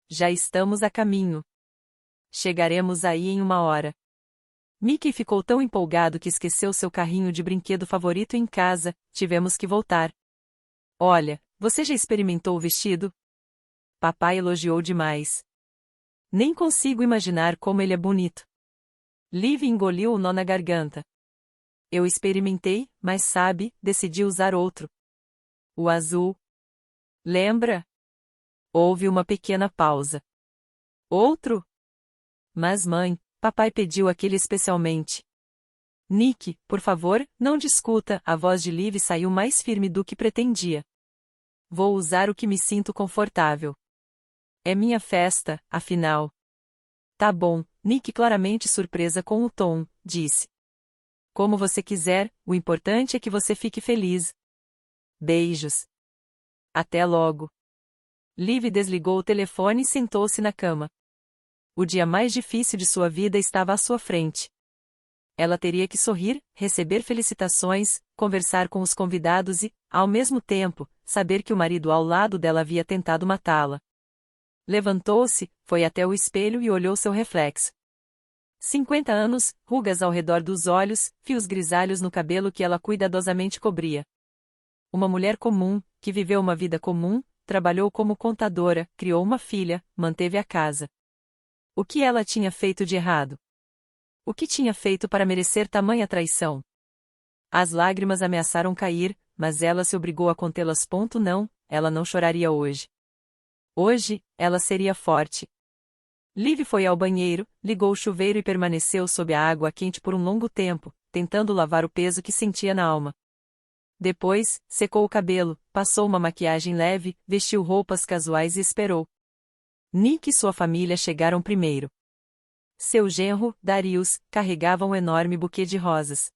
Já estamos a caminho. Chegaremos aí em 1 hora. Mickey ficou tão empolgado que esqueceu seu carrinho de brinquedo favorito em casa, tivemos que voltar. Olha, você já experimentou o vestido? Papai elogiou demais. Nem consigo imaginar como ele é bonito. Liv engoliu o nó na garganta. Eu experimentei, mas sabe, decidi usar outro. O azul. Lembra? Houve uma pequena pausa. Outro? Mas mãe, papai pediu aquele especialmente. Nick, por favor, não discuta, a voz de Liv saiu mais firme do que pretendia. Vou usar o que me sinto confortável. É minha festa, afinal. Tá bom, Nick claramente surpresa com o tom, disse. Como você quiser, o importante é que você fique feliz. Beijos. Até logo. Liv desligou o telefone e sentou-se na cama. O dia mais difícil de sua vida estava à sua frente. Ela teria que sorrir, receber felicitações, conversar com os convidados e, ao mesmo tempo, saber que o marido ao lado dela havia tentado matá-la. Levantou-se, foi até o espelho e olhou seu reflexo. 50 anos, rugas ao redor dos olhos, fios grisalhos no cabelo que ela cuidadosamente cobria. Uma mulher comum, que viveu uma vida comum, trabalhou como contadora, criou uma filha, manteve a casa. O que ela tinha feito de errado? O que tinha feito para merecer tamanha traição? As lágrimas ameaçaram cair, mas ela se obrigou a contê-las. Não, ela não choraria hoje. Hoje, ela seria forte. Liv foi ao banheiro, ligou o chuveiro e permaneceu sob a água quente por um longo tempo, tentando lavar o peso que sentia na alma. Depois, secou o cabelo, passou uma maquiagem leve, vestiu roupas casuais e esperou. Nick e sua família chegaram primeiro. Seu genro, Darius, carregava um enorme buquê de rosas.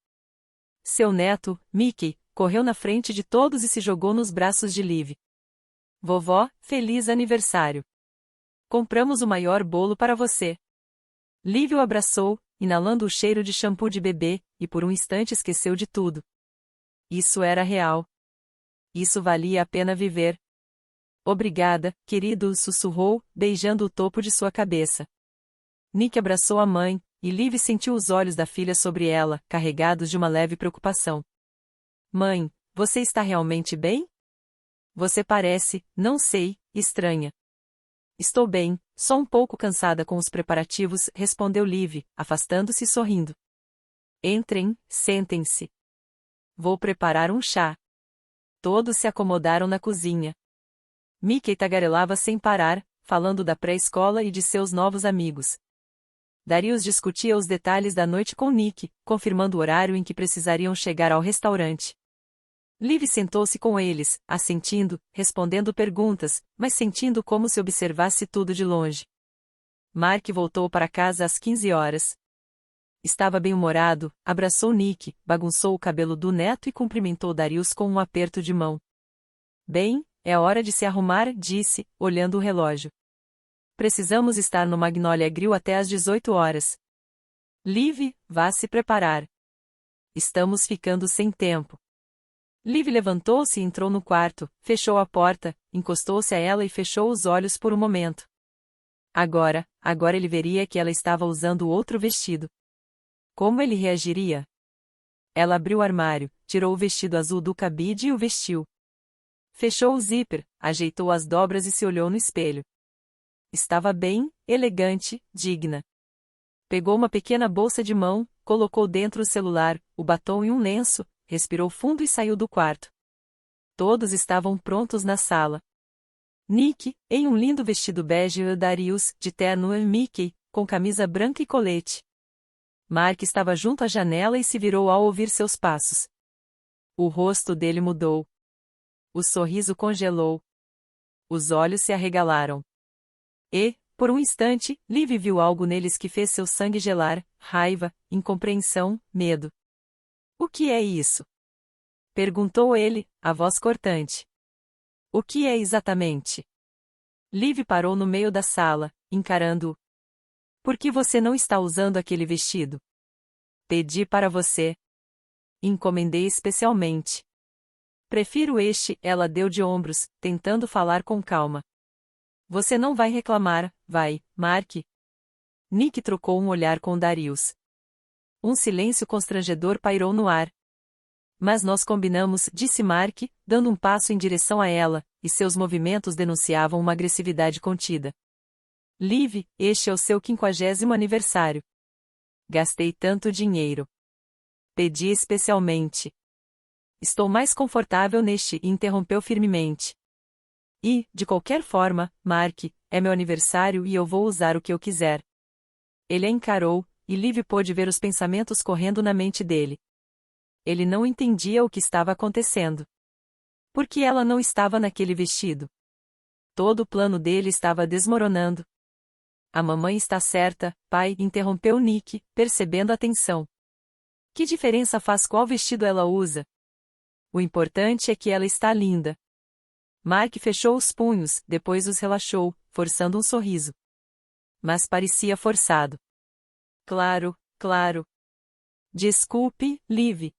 Seu neto, Mickey, correu na frente de todos e se jogou nos braços de Liv. Vovó, feliz aniversário! Compramos o maior bolo para você. Liv o abraçou, inalando o cheiro de shampoo de bebê, e por um instante esqueceu de tudo. Isso era real. Isso valia a pena viver. Obrigada, querido, sussurrou, beijando o topo de sua cabeça. Nick abraçou a mãe, e Liv sentiu os olhos da filha sobre ela, carregados de uma leve preocupação. Mãe, você está realmente bem? Você parece, não sei, estranha. Estou bem, só um pouco cansada com os preparativos, respondeu Liv, afastando-se e sorrindo. Entrem, sentem-se. Vou preparar um chá. Todos se acomodaram na cozinha. Mickey tagarelava sem parar, falando da pré-escola e de seus novos amigos. Darius discutia os detalhes da noite com Nick, confirmando o horário em que precisariam chegar ao restaurante. Liv sentou-se com eles, assentindo, respondendo perguntas, mas sentindo como se observasse tudo de longe. Mark voltou para casa às 15 horas. Estava bem-humorado, abraçou Nick, bagunçou o cabelo do neto e cumprimentou Darius com um aperto de mão. Bem, é hora de se arrumar, disse, olhando o relógio. Precisamos estar no Magnolia Grill até às 18 horas. Liv, vá se preparar. Estamos ficando sem tempo. Liv levantou-se e entrou no quarto, fechou a porta, encostou-se a ela e fechou os olhos por um momento. Agora ele veria que ela estava usando outro vestido. Como ele reagiria? Ela abriu o armário, tirou o vestido azul do cabide e o vestiu. Fechou o zíper, ajeitou as dobras e se olhou no espelho. Estava bem, elegante, digna. Pegou uma pequena bolsa de mão, colocou dentro o celular, o batom e um lenço, respirou fundo e saiu do quarto. Todos estavam prontos na sala. Nick, em um lindo vestido bege, e Darius, de terno, e Mickey, com camisa branca e colete. Mark estava junto à janela e se virou ao ouvir seus passos. O rosto dele mudou. O sorriso congelou. Os olhos se arregalaram. E, por um instante, Liv viu algo neles que fez seu sangue gelar: raiva, incompreensão, medo. O que é isso? Perguntou ele, a voz cortante. O que é exatamente? Liv parou no meio da sala, encarando-o. Por que você não está usando aquele vestido? Pedi para você. Encomendei especialmente. Prefiro este, ela deu de ombros, tentando falar com calma. Você não vai reclamar, vai, Mark? Nick trocou um olhar com Darius. Um silêncio constrangedor pairou no ar. Mas nós combinamos, disse Mark, dando um passo em direção a ela, e seus movimentos denunciavam uma agressividade contida. Liv, este é o seu 50º aniversário. Gastei tanto dinheiro. Pedi especialmente. Estou mais confortável neste, interrompeu firmemente. E, de qualquer forma, Mark, é meu aniversário e eu vou usar o que eu quiser. Ele a encarou, e Liv pôde ver os pensamentos correndo na mente dele. Ele não entendia o que estava acontecendo. Por que ela não estava naquele vestido? Todo o plano dele estava desmoronando. A mamãe está certa, pai, interrompeu Nick, percebendo a tensão. Que diferença faz qual vestido ela usa? O importante é que ela está linda. Mark fechou os punhos, depois os relaxou, forçando um sorriso. Mas parecia forçado. Claro, claro. Desculpe, Liv.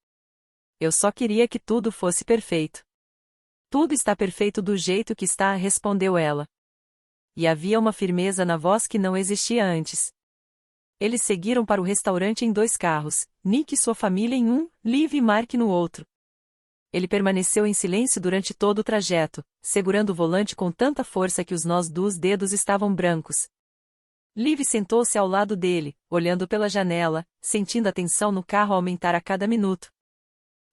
Eu só queria que tudo fosse perfeito. Tudo está perfeito do jeito que está, respondeu ela. E havia uma firmeza na voz que não existia antes. Eles seguiram para o restaurante em 2 carros, Nick e sua família em um, Liv e Mark no outro. Ele permaneceu em silêncio durante todo o trajeto, segurando o volante com tanta força que os nós dos dedos estavam brancos. Liv sentou-se ao lado dele, olhando pela janela, sentindo a tensão no carro aumentar a cada minuto.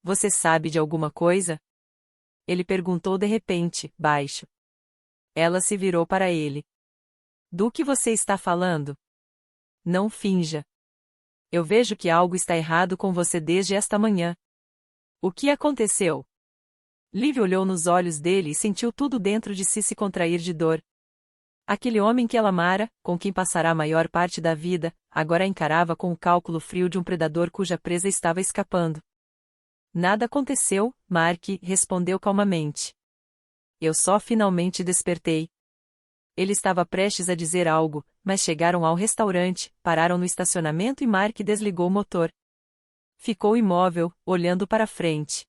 Você sabe de alguma coisa? Ele perguntou de repente, baixo. Ela se virou para ele. Do que você está falando? Não finja. Eu vejo que algo está errado com você desde esta manhã. O que aconteceu? Liv olhou nos olhos dele e sentiu tudo dentro de si se contrair de dor. Aquele homem que ela amara, com quem passará a maior parte da vida, agora a encarava com o cálculo frio de um predador cuja presa estava escapando. Nada aconteceu, Mark respondeu calmamente. Eu só finalmente despertei. Ele estava prestes a dizer algo, mas chegaram ao restaurante, pararam no estacionamento e Mark desligou o motor. Ficou imóvel, olhando para frente.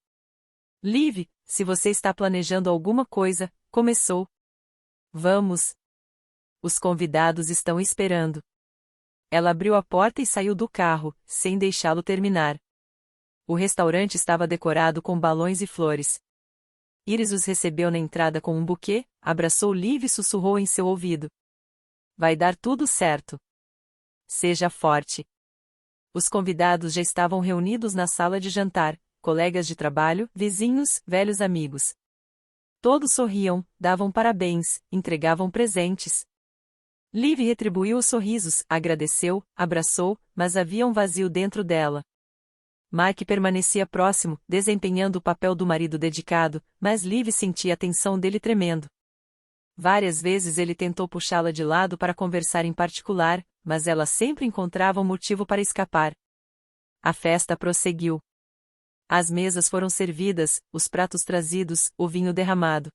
Liv, se você está planejando alguma coisa, começou. Vamos. Os convidados estão esperando. Ela abriu a porta e saiu do carro, sem deixá-lo terminar. O restaurante estava decorado com balões e flores. Iris os recebeu na entrada com um buquê, abraçou Liv e sussurrou em seu ouvido. Vai dar tudo certo. Seja forte. Os convidados já estavam reunidos na sala de jantar, colegas de trabalho, vizinhos, velhos amigos. Todos sorriam, davam parabéns, entregavam presentes. Liv retribuiu os sorrisos, agradeceu, abraçou, mas havia um vazio dentro dela. Mark permanecia próximo, desempenhando o papel do marido dedicado, mas Liv sentia a tensão dele tremendo. Várias vezes ele tentou puxá-la de lado para conversar em particular, mas ela sempre encontrava um motivo para escapar. A festa prosseguiu. As mesas foram servidas, os pratos trazidos, o vinho derramado.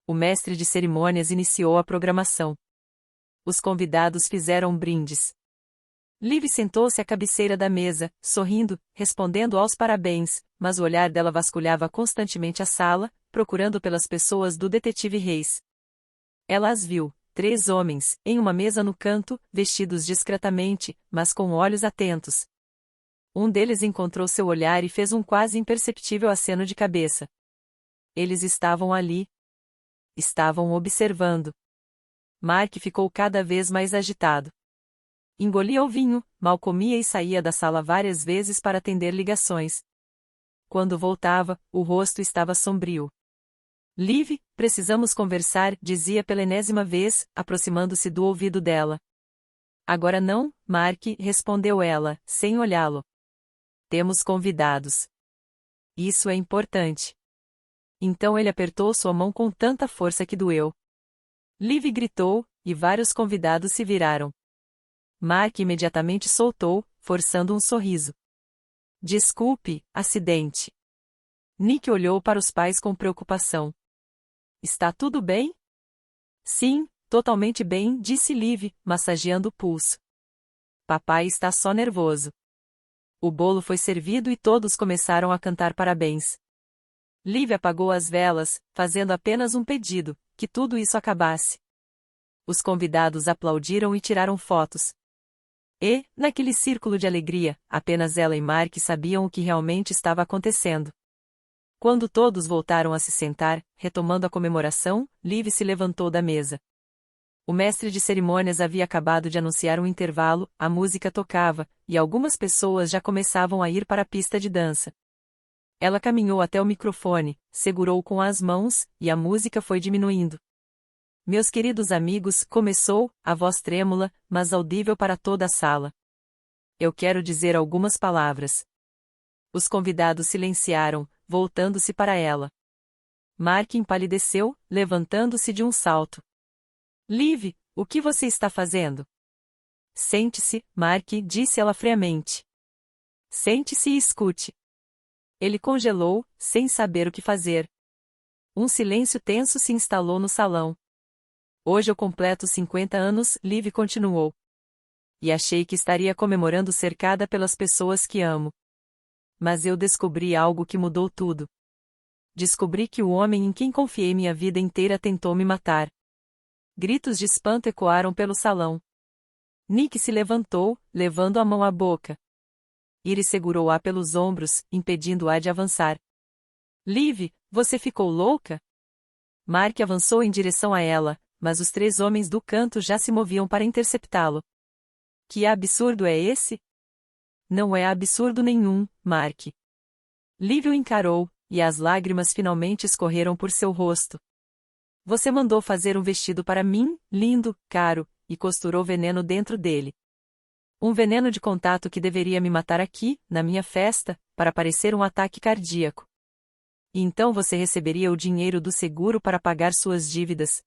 O mestre de cerimônias iniciou a programação. Os convidados fizeram brindes. Liv sentou-se à cabeceira da mesa, sorrindo, respondendo aos parabéns, mas o olhar dela vasculhava constantemente a sala, procurando pelas pessoas do detetive Reis. Ela as viu, 3 homens, em uma mesa no canto, vestidos discretamente, mas com olhos atentos. Um deles encontrou seu olhar e fez um quase imperceptível aceno de cabeça. Eles estavam ali. Estavam observando. Mark ficou cada vez mais agitado. Engolia o vinho, mal comia e saía da sala várias vezes para atender ligações. Quando voltava, o rosto estava sombrio. Liv, precisamos conversar, dizia pela enésima vez, aproximando-se do ouvido dela. Agora não, Mark, respondeu ela, sem olhá-lo. Temos convidados. Isso é importante. Então ele apertou sua mão com tanta força que doeu. Liv gritou, e vários convidados se viraram. Mark imediatamente soltou, forçando um sorriso. Desculpe, acidente. Nick olhou para os pais com preocupação. Está tudo bem? Sim, totalmente bem, disse Liv, massageando o pulso. Papai está só nervoso. O bolo foi servido e todos começaram a cantar parabéns. Liv apagou as velas, fazendo apenas um pedido, que tudo isso acabasse. Os convidados aplaudiram e tiraram fotos. E, naquele círculo de alegria, apenas ela e Mark sabiam o que realmente estava acontecendo. Quando todos voltaram a se sentar, retomando a comemoração, Liv se levantou da mesa. O mestre de cerimônias havia acabado de anunciar um intervalo, a música tocava, e algumas pessoas já começavam a ir para a pista de dança. Ela caminhou até o microfone, segurou com as mãos, e a música foi diminuindo. Meus queridos amigos, começou, a voz trêmula, mas audível para toda a sala. Eu quero dizer algumas palavras. Os convidados silenciaram, voltando-se para ela. Mark empalideceu, levantando-se de um salto. Liv, o que você está fazendo? Sente-se, Mark, disse ela friamente. Sente-se e escute. Ele congelou, sem saber o que fazer. Um silêncio tenso se instalou no salão. Hoje eu completo 50 anos, Liv continuou. E achei que estaria comemorando cercada pelas pessoas que amo. Mas eu descobri algo que mudou tudo. Descobri que o homem em quem confiei minha vida inteira tentou me matar. Gritos de espanto ecoaram pelo salão. Nick se levantou, levando a mão à boca. Iris segurou-a pelos ombros, impedindo-a de avançar. Liv, você ficou louca? Mark avançou em direção a ela, mas os 3 homens do canto já se moviam para interceptá-lo. Que absurdo é esse? Não é absurdo nenhum, Mark. Liv o encarou, e as lágrimas finalmente escorreram por seu rosto. Você mandou fazer um vestido para mim, lindo, caro, e costurou veneno dentro dele. Um veneno de contato que deveria me matar aqui, na minha festa, para parecer um ataque cardíaco. E então você receberia o dinheiro do seguro para pagar suas dívidas.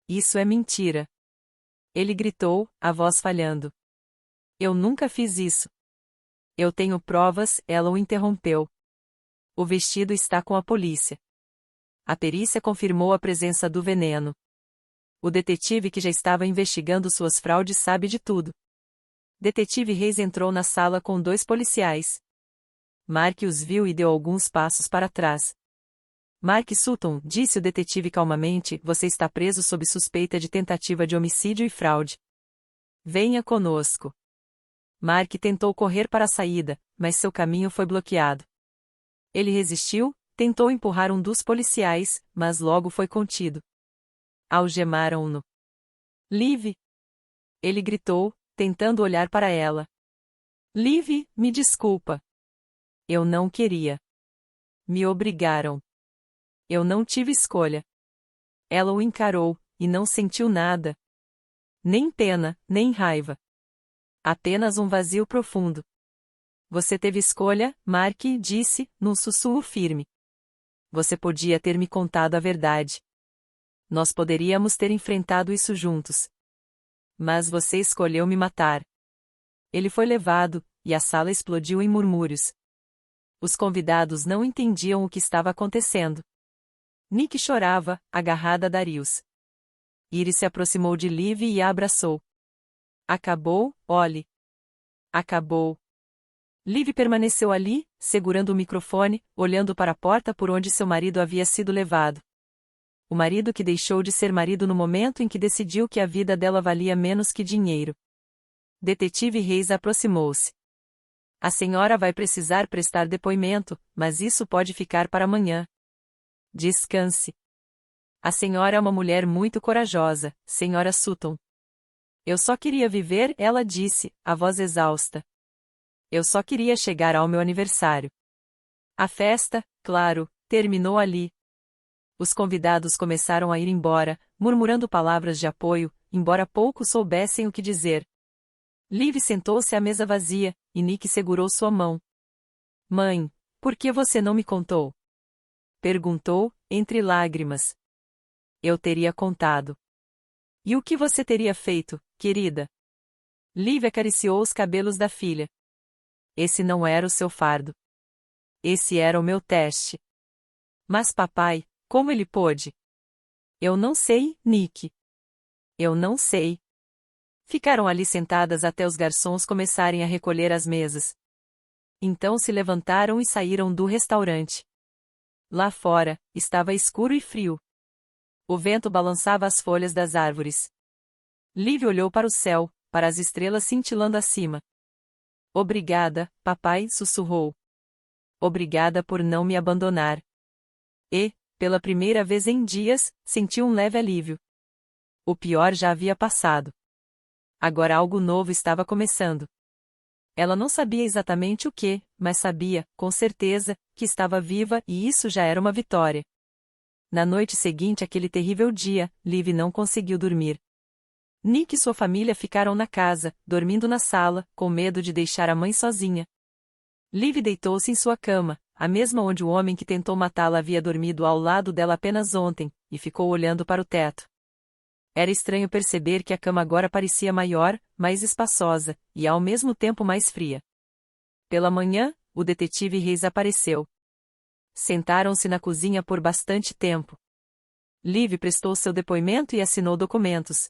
Isso é mentira. Ele gritou, a voz falhando. Eu nunca fiz isso. Eu tenho provas, ela o interrompeu. O vestido está com a polícia. A perícia confirmou a presença do veneno. O detetive que já estava investigando suas fraudes sabe de tudo. Detetive Reis entrou na sala com 2 policiais. Mark os viu e deu alguns passos para trás. Mark Sutton, disse o detetive calmamente, você está preso sob suspeita de tentativa de homicídio e fraude. Venha conosco. Mark tentou correr para a saída, mas seu caminho foi bloqueado. Ele resistiu, tentou empurrar um dos policiais, mas logo foi contido. Algemaram-no. Liv! Ele gritou, tentando olhar para ela. Liv, me desculpa. Eu não queria. Me obrigaram. Eu não tive escolha. Ela o encarou, e não sentiu nada. Nem pena, nem raiva. Apenas um vazio profundo. Você teve escolha, Mark disse, num sussurro firme. Você podia ter me contado a verdade. Nós poderíamos ter enfrentado isso juntos. Mas você escolheu me matar. Ele foi levado, e a sala explodiu em murmúrios. Os convidados não entendiam o que estava acontecendo. Nick chorava, agarrada a Darius. Iris se aproximou de Liv e a abraçou. Acabou, Ollie. Acabou. Liv permaneceu ali, segurando o microfone, olhando para a porta por onde seu marido havia sido levado. O marido que deixou de ser marido no momento em que decidiu que a vida dela valia menos que dinheiro. Detetive Reis aproximou-se. A senhora vai precisar prestar depoimento, mas isso pode ficar para amanhã. Descanse. A senhora é uma mulher muito corajosa, senhora Sutton. Eu só queria viver, ela disse, a voz exausta. Eu só queria chegar ao meu aniversário. A festa, claro, terminou ali. Os convidados começaram a ir embora, murmurando palavras de apoio, embora poucos soubessem o que dizer. Liv sentou-se à mesa vazia, e Nick segurou sua mão. Mãe, por que você não me contou? Perguntou, entre lágrimas. Eu teria contado. E o que você teria feito, querida? Liv acariciou os cabelos da filha. Esse não era o seu fardo. Esse era o meu teste. Mas papai, como ele pôde? Eu não sei, Nick. Eu não sei. Ficaram ali sentadas até os garçons começarem a recolher as mesas. Então se levantaram e saíram do restaurante. Lá fora, estava escuro e frio. O vento balançava as folhas das árvores. Liv olhou para o céu, para as estrelas cintilando acima. Obrigada, papai, sussurrou. Obrigada por não me abandonar. E, pela primeira vez em dias, sentiu um leve alívio. O pior já havia passado. Agora algo novo estava começando. Ela não sabia exatamente o que, mas sabia, com certeza, que estava viva e isso já era uma vitória. Na noite seguinte àquele terrível dia, Liv não conseguiu dormir. Nick e sua família ficaram na casa, dormindo na sala, com medo de deixar a mãe sozinha. Liv deitou-se em sua cama, a mesma onde o homem que tentou matá-la havia dormido ao lado dela apenas ontem, e ficou olhando para o teto. Era estranho perceber que a cama agora parecia maior, mais espaçosa, e ao mesmo tempo mais fria. Pela manhã, o detetive Reis apareceu. Sentaram-se na cozinha por bastante tempo. Liv prestou seu depoimento e assinou documentos.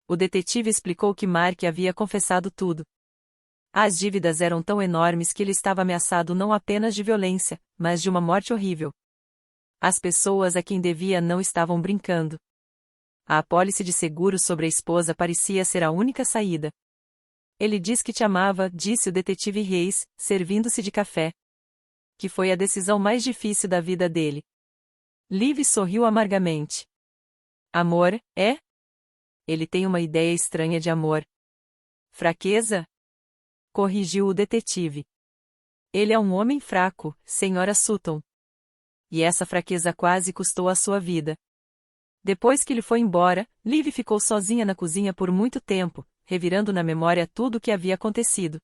O detetive explicou que Mark havia confessado tudo. As dívidas eram tão enormes que ele estava ameaçado não apenas de violência, mas de uma morte horrível. As pessoas a quem devia não estavam brincando. A apólice de seguro sobre a esposa parecia ser a única saída. Ele diz que te amava, disse o detetive Reis, servindo-se de café. que foi a decisão mais difícil da vida dele. Liv sorriu amargamente. Amor, é? Ele tem uma ideia estranha de amor. Fraqueza? Corrigiu o detetive. Ele é um homem fraco, Sra. Sutton. E essa fraqueza quase custou a sua vida. Depois que ele foi embora, Liv ficou sozinha na cozinha por muito tempo, revirando na memória tudo o que havia acontecido.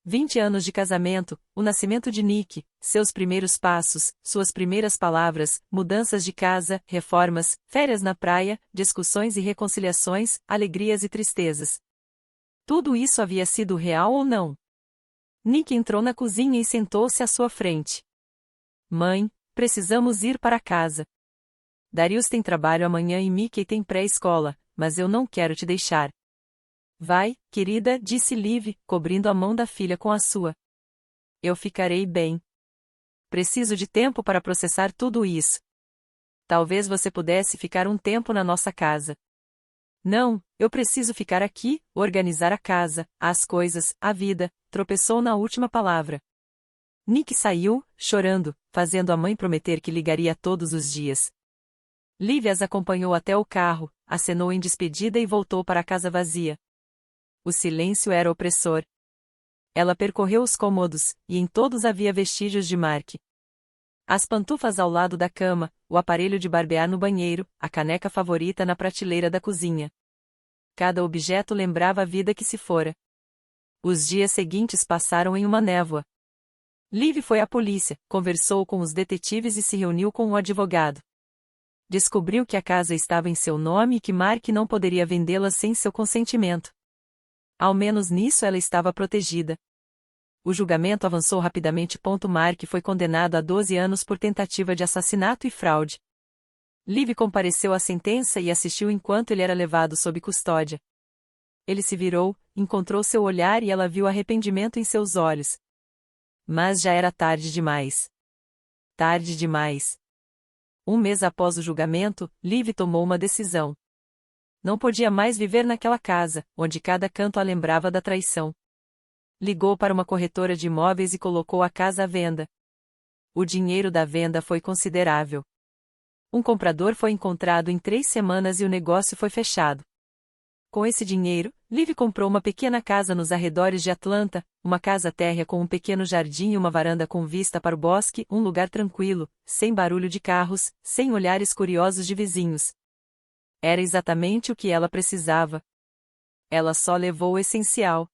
20 anos de casamento, o nascimento de Nick, seus primeiros passos, suas primeiras palavras, mudanças de casa, reformas, férias na praia, discussões e reconciliações, alegrias e tristezas. Tudo isso havia sido real ou não? Nick entrou na cozinha e sentou-se à sua frente. Mãe, precisamos ir para casa. Darius tem trabalho amanhã e Mickey tem pré-escola, mas eu não quero te deixar. Vai, querida, disse Liv, cobrindo a mão da filha com a sua. Eu ficarei bem. Preciso de tempo para processar tudo isso. Talvez você pudesse ficar um tempo na nossa casa. Não, eu preciso ficar aqui, organizar a casa, as coisas, a vida, tropeçou na última palavra. Nick saiu, chorando, fazendo a mãe prometer que ligaria todos os dias. Liv as acompanhou até o carro, acenou em despedida e voltou para a casa vazia. O silêncio era opressor. Ela percorreu os cômodos, e em todos havia vestígios de Mark. As pantufas ao lado da cama, o aparelho de barbear no banheiro, a caneca favorita na prateleira da cozinha. Cada objeto lembrava a vida que se fora. Os dias seguintes passaram em uma névoa. Liv foi à polícia, conversou com os detetives e se reuniu com um advogado. Descobriu que a casa estava em seu nome e que Mark não poderia vendê-la sem seu consentimento. Ao menos nisso ela estava protegida. O julgamento avançou rapidamente. Mark foi condenado a 12 anos por tentativa de assassinato e fraude. Liv compareceu à sentença e assistiu enquanto ele era levado sob custódia. Ele se virou, encontrou seu olhar e ela viu arrependimento em seus olhos. Mas já era tarde demais. Tarde demais. Um mês após o julgamento, Liv tomou uma decisão. Não podia mais viver naquela casa, onde cada canto a lembrava da traição. Ligou para uma corretora de imóveis e colocou a casa à venda. O dinheiro da venda foi considerável. Um comprador foi encontrado em 3 semanas e o negócio foi fechado. Com esse dinheiro, Liv comprou uma pequena casa nos arredores de Atlanta, uma casa térrea com um pequeno jardim e uma varanda com vista para o bosque, um lugar tranquilo, sem barulho de carros, sem olhares curiosos de vizinhos. Era exatamente o que ela precisava. Ela só levou o essencial.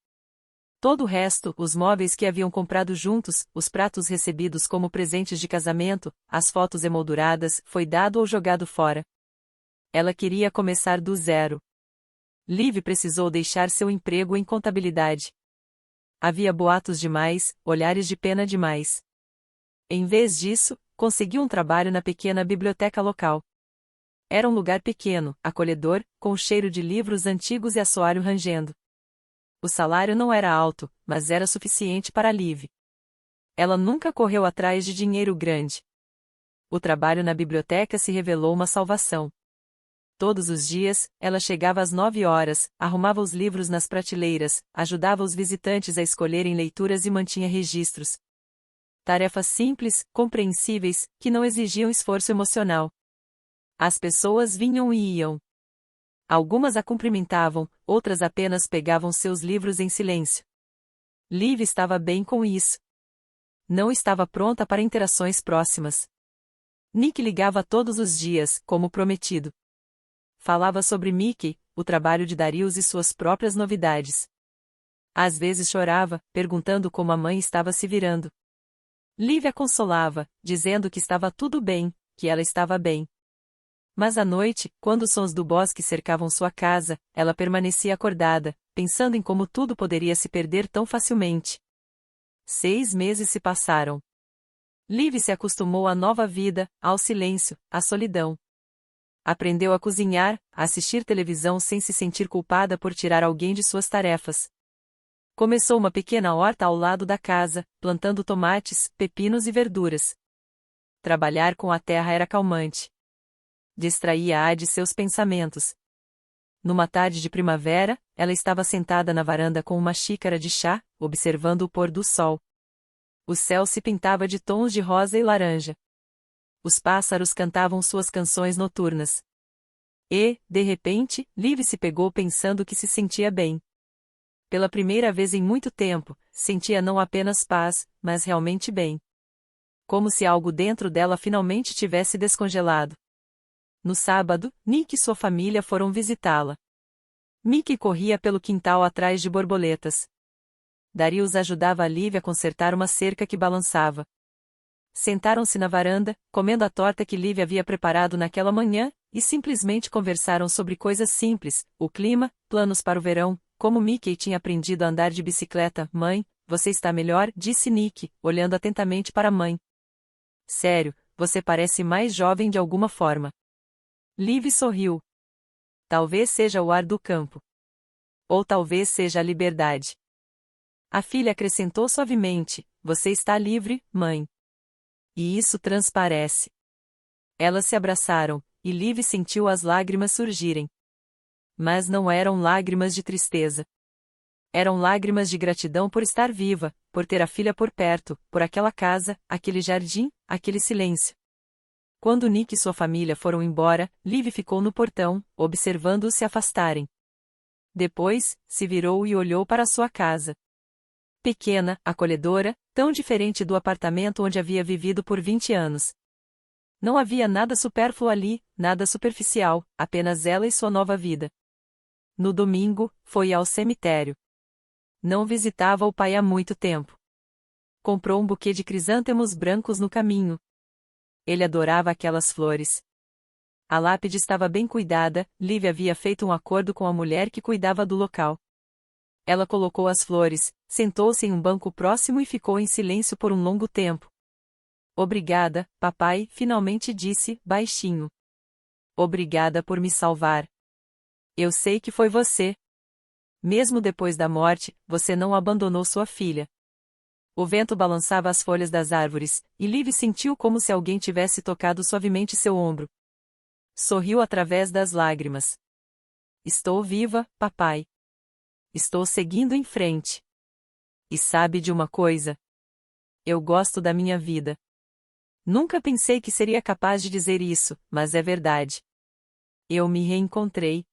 Todo o resto, os móveis que haviam comprado juntos, os pratos recebidos como presentes de casamento, as fotos emolduradas, foi dado ou jogado fora. Ela queria começar do zero. Liv precisou deixar seu emprego em contabilidade. Havia boatos demais, olhares de pena demais. Em vez disso, conseguiu um trabalho na pequena biblioteca local. Era um lugar pequeno, acolhedor, com cheiro de livros antigos e assoalho rangendo. O salário não era alto, mas era suficiente para Liv. Ela nunca correu atrás de dinheiro grande. O trabalho na biblioteca se revelou uma salvação. Todos os dias, ela chegava às 9 horas, arrumava os livros nas prateleiras, ajudava os visitantes a escolherem leituras e mantinha registros. Tarefas simples, compreensíveis, que não exigiam esforço emocional. As pessoas vinham e iam. Algumas a cumprimentavam, outras apenas pegavam seus livros em silêncio. Liv estava bem com isso. Não estava pronta para interações próximas. Nick ligava todos os dias, como prometido. Falava sobre Mickey, o trabalho de Darius e suas próprias novidades. Às vezes chorava, perguntando como a mãe estava se virando. Liv a consolava, dizendo que estava tudo bem, que ela estava bem. Mas à noite, quando os sons do bosque cercavam sua casa, ela permanecia acordada, pensando em como tudo poderia se perder tão facilmente. 6 meses se passaram. Liv se acostumou à nova vida, ao silêncio, à solidão. Aprendeu a cozinhar, a assistir televisão sem se sentir culpada por tirar alguém de suas tarefas. Começou uma pequena horta ao lado da casa, plantando tomates, pepinos e verduras. Trabalhar com a terra era calmante. Distraía-a de seus pensamentos. Numa tarde de primavera, ela estava sentada na varanda com uma xícara de chá, observando o pôr do sol. O céu se pintava de tons de rosa e laranja. Os pássaros cantavam suas canções noturnas. E, de repente, Liv se pegou pensando que se sentia bem. Pela primeira vez em muito tempo, sentia não apenas paz, mas realmente bem. Como se algo dentro dela finalmente tivesse descongelado. No sábado, Nick e sua família foram visitá-la. Mickey corria pelo quintal atrás de borboletas. Darius ajudava a Liv a consertar uma cerca que balançava. Sentaram-se na varanda, comendo a torta que Liv havia preparado naquela manhã, e simplesmente conversaram sobre coisas simples, o clima, planos para o verão, como Mickey tinha aprendido a andar de bicicleta. Mãe, você está melhor? Disse Nick, olhando atentamente para a mãe. Sério, você parece mais jovem de alguma forma. Liv sorriu. Talvez seja o ar do campo. Ou talvez seja a liberdade. A filha acrescentou suavemente, você está livre, mãe. E isso transparece. Elas se abraçaram, e Liv sentiu as lágrimas surgirem. Mas não eram lágrimas de tristeza. Eram lágrimas de gratidão por estar viva, por ter a filha por perto, por aquela casa, aquele jardim, aquele silêncio. Quando Nick e sua família foram embora, Liv ficou no portão, observando-os se afastarem. Depois, se virou e olhou para sua casa. Pequena, acolhedora, tão diferente do apartamento onde havia vivido por 20 anos. Não havia nada supérfluo ali, nada superficial, apenas ela e sua nova vida. No domingo, foi ao cemitério. Não visitava o pai há muito tempo. Comprou um buquê de crisântemos brancos no caminho. Ele adorava aquelas flores. A lápide estava bem cuidada, Liv havia feito um acordo com a mulher que cuidava do local. Ela colocou as flores, sentou-se em um banco próximo e ficou em silêncio por um longo tempo. Obrigada, papai, finalmente disse, baixinho. Obrigada por me salvar. Eu sei que foi você. Mesmo depois da morte, você não abandonou sua filha. O vento balançava as folhas das árvores, e Liv sentiu como se alguém tivesse tocado suavemente seu ombro. Sorriu através das lágrimas. Estou viva, papai. Estou seguindo em frente. E sabe de uma coisa? Eu gosto da minha vida. Nunca pensei que seria capaz de dizer isso, mas é verdade. Eu me reencontrei.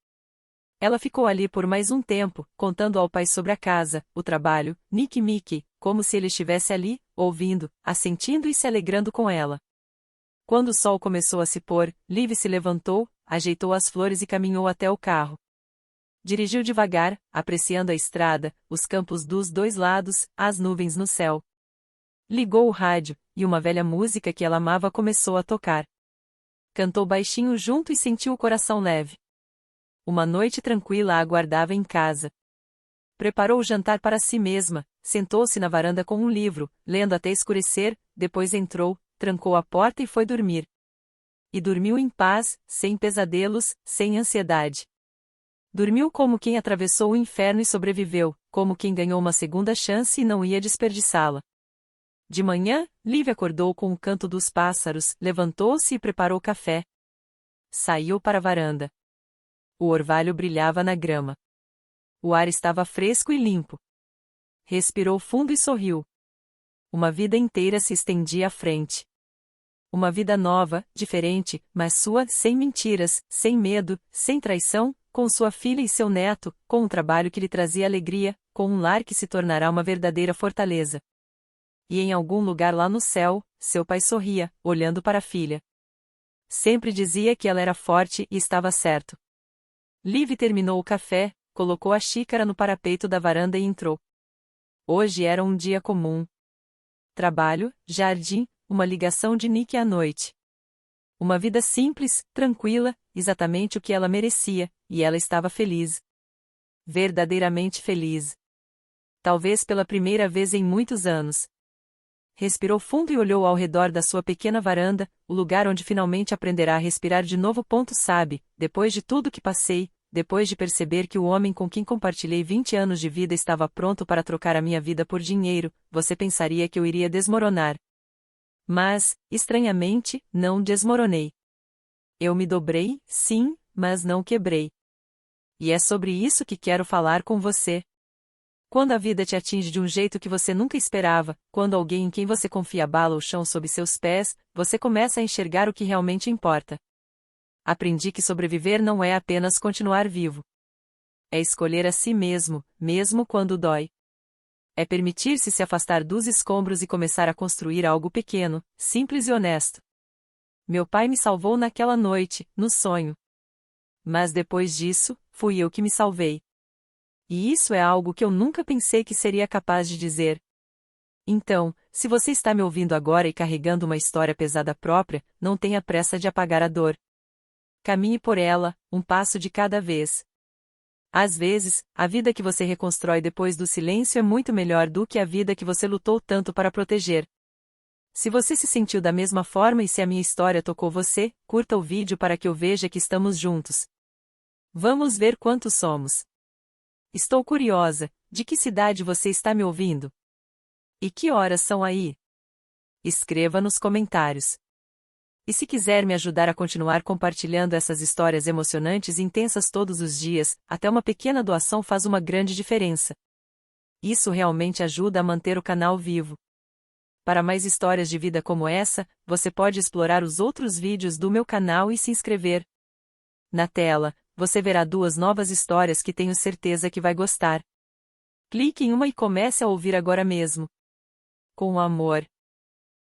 Ela ficou ali por mais um tempo, contando ao pai sobre a casa, o trabalho, Nick e Mickey, como se ele estivesse ali, ouvindo, assentindo e se alegrando com ela. Quando o sol começou a se pôr, Liv se levantou, ajeitou as flores e caminhou até o carro. Dirigiu devagar, apreciando a estrada, os campos dos dois lados, as nuvens no céu. Ligou o rádio, e uma velha música que ela amava começou a tocar. Cantou baixinho junto e sentiu o coração leve. Uma noite tranquila a aguardava em casa. Preparou o jantar para si mesma, sentou-se na varanda com um livro, lendo até escurecer, depois entrou, trancou a porta e foi dormir. E dormiu em paz, sem pesadelos, sem ansiedade. Dormiu como quem atravessou o inferno e sobreviveu, como quem ganhou uma segunda chance e não ia desperdiçá-la. De manhã, Liv acordou com o canto dos pássaros, levantou-se e preparou café. Saiu para a varanda. O orvalho brilhava na grama. O ar estava fresco e limpo. Respirou fundo e sorriu. Uma vida inteira se estendia à frente. Uma vida nova, diferente, mas sua, sem mentiras, sem medo, sem traição, com sua filha e seu neto, com um trabalho que lhe trazia alegria, com um lar que se tornará uma verdadeira fortaleza. E em algum lugar lá no céu, seu pai sorria, olhando para a filha. Sempre dizia que ela era forte e estava certo. Liv terminou o café, colocou a xícara no parapeito da varanda e entrou. Hoje era um dia comum. Trabalho, jardim, uma ligação de Nick à noite. Uma vida simples, tranquila, exatamente o que ela merecia, e ela estava feliz. Verdadeiramente feliz. Talvez pela primeira vez em muitos anos. Respirou fundo e olhou ao redor da sua pequena varanda, o lugar onde finalmente aprenderá a respirar de novo. Sabe, depois de tudo que passei, depois de perceber que o homem com quem compartilhei 20 anos de vida estava pronto para trocar a minha vida por dinheiro, você pensaria que eu iria desmoronar. Mas, estranhamente, não desmoronei. Eu me dobrei, sim, mas não quebrei. E é sobre isso que quero falar com você. Quando a vida te atinge de um jeito que você nunca esperava, quando alguém em quem você confia abala o chão sob seus pés, você começa a enxergar o que realmente importa. Aprendi que sobreviver não é apenas continuar vivo. É escolher a si mesmo, mesmo quando dói. É permitir-se se afastar dos escombros e começar a construir algo pequeno, simples e honesto. Meu pai me salvou naquela noite, no sonho. Mas depois disso, fui eu que me salvei. E isso é algo que eu nunca pensei que seria capaz de dizer. Então, se você está me ouvindo agora e carregando uma história pesada própria, não tenha pressa de apagar a dor. Caminhe por ela, um passo de cada vez. Às vezes, a vida que você reconstrói depois do silêncio é muito melhor do que a vida que você lutou tanto para proteger. Se você se sentiu da mesma forma e se a minha história tocou você, curta o vídeo para que eu veja que estamos juntos. Vamos ver quantos somos. Estou curiosa, de que cidade você está me ouvindo? E que horas são aí? Escreva nos comentários. E se quiser me ajudar a continuar compartilhando essas histórias emocionantes e intensas todos os dias, até uma pequena doação faz uma grande diferença. Isso realmente ajuda a manter o canal vivo. Para mais histórias de vida como essa, você pode explorar os outros vídeos do meu canal e se inscrever. Na tela, você verá 2 novas histórias que tenho certeza que vai gostar. Clique em uma e comece a ouvir agora mesmo. Com amor.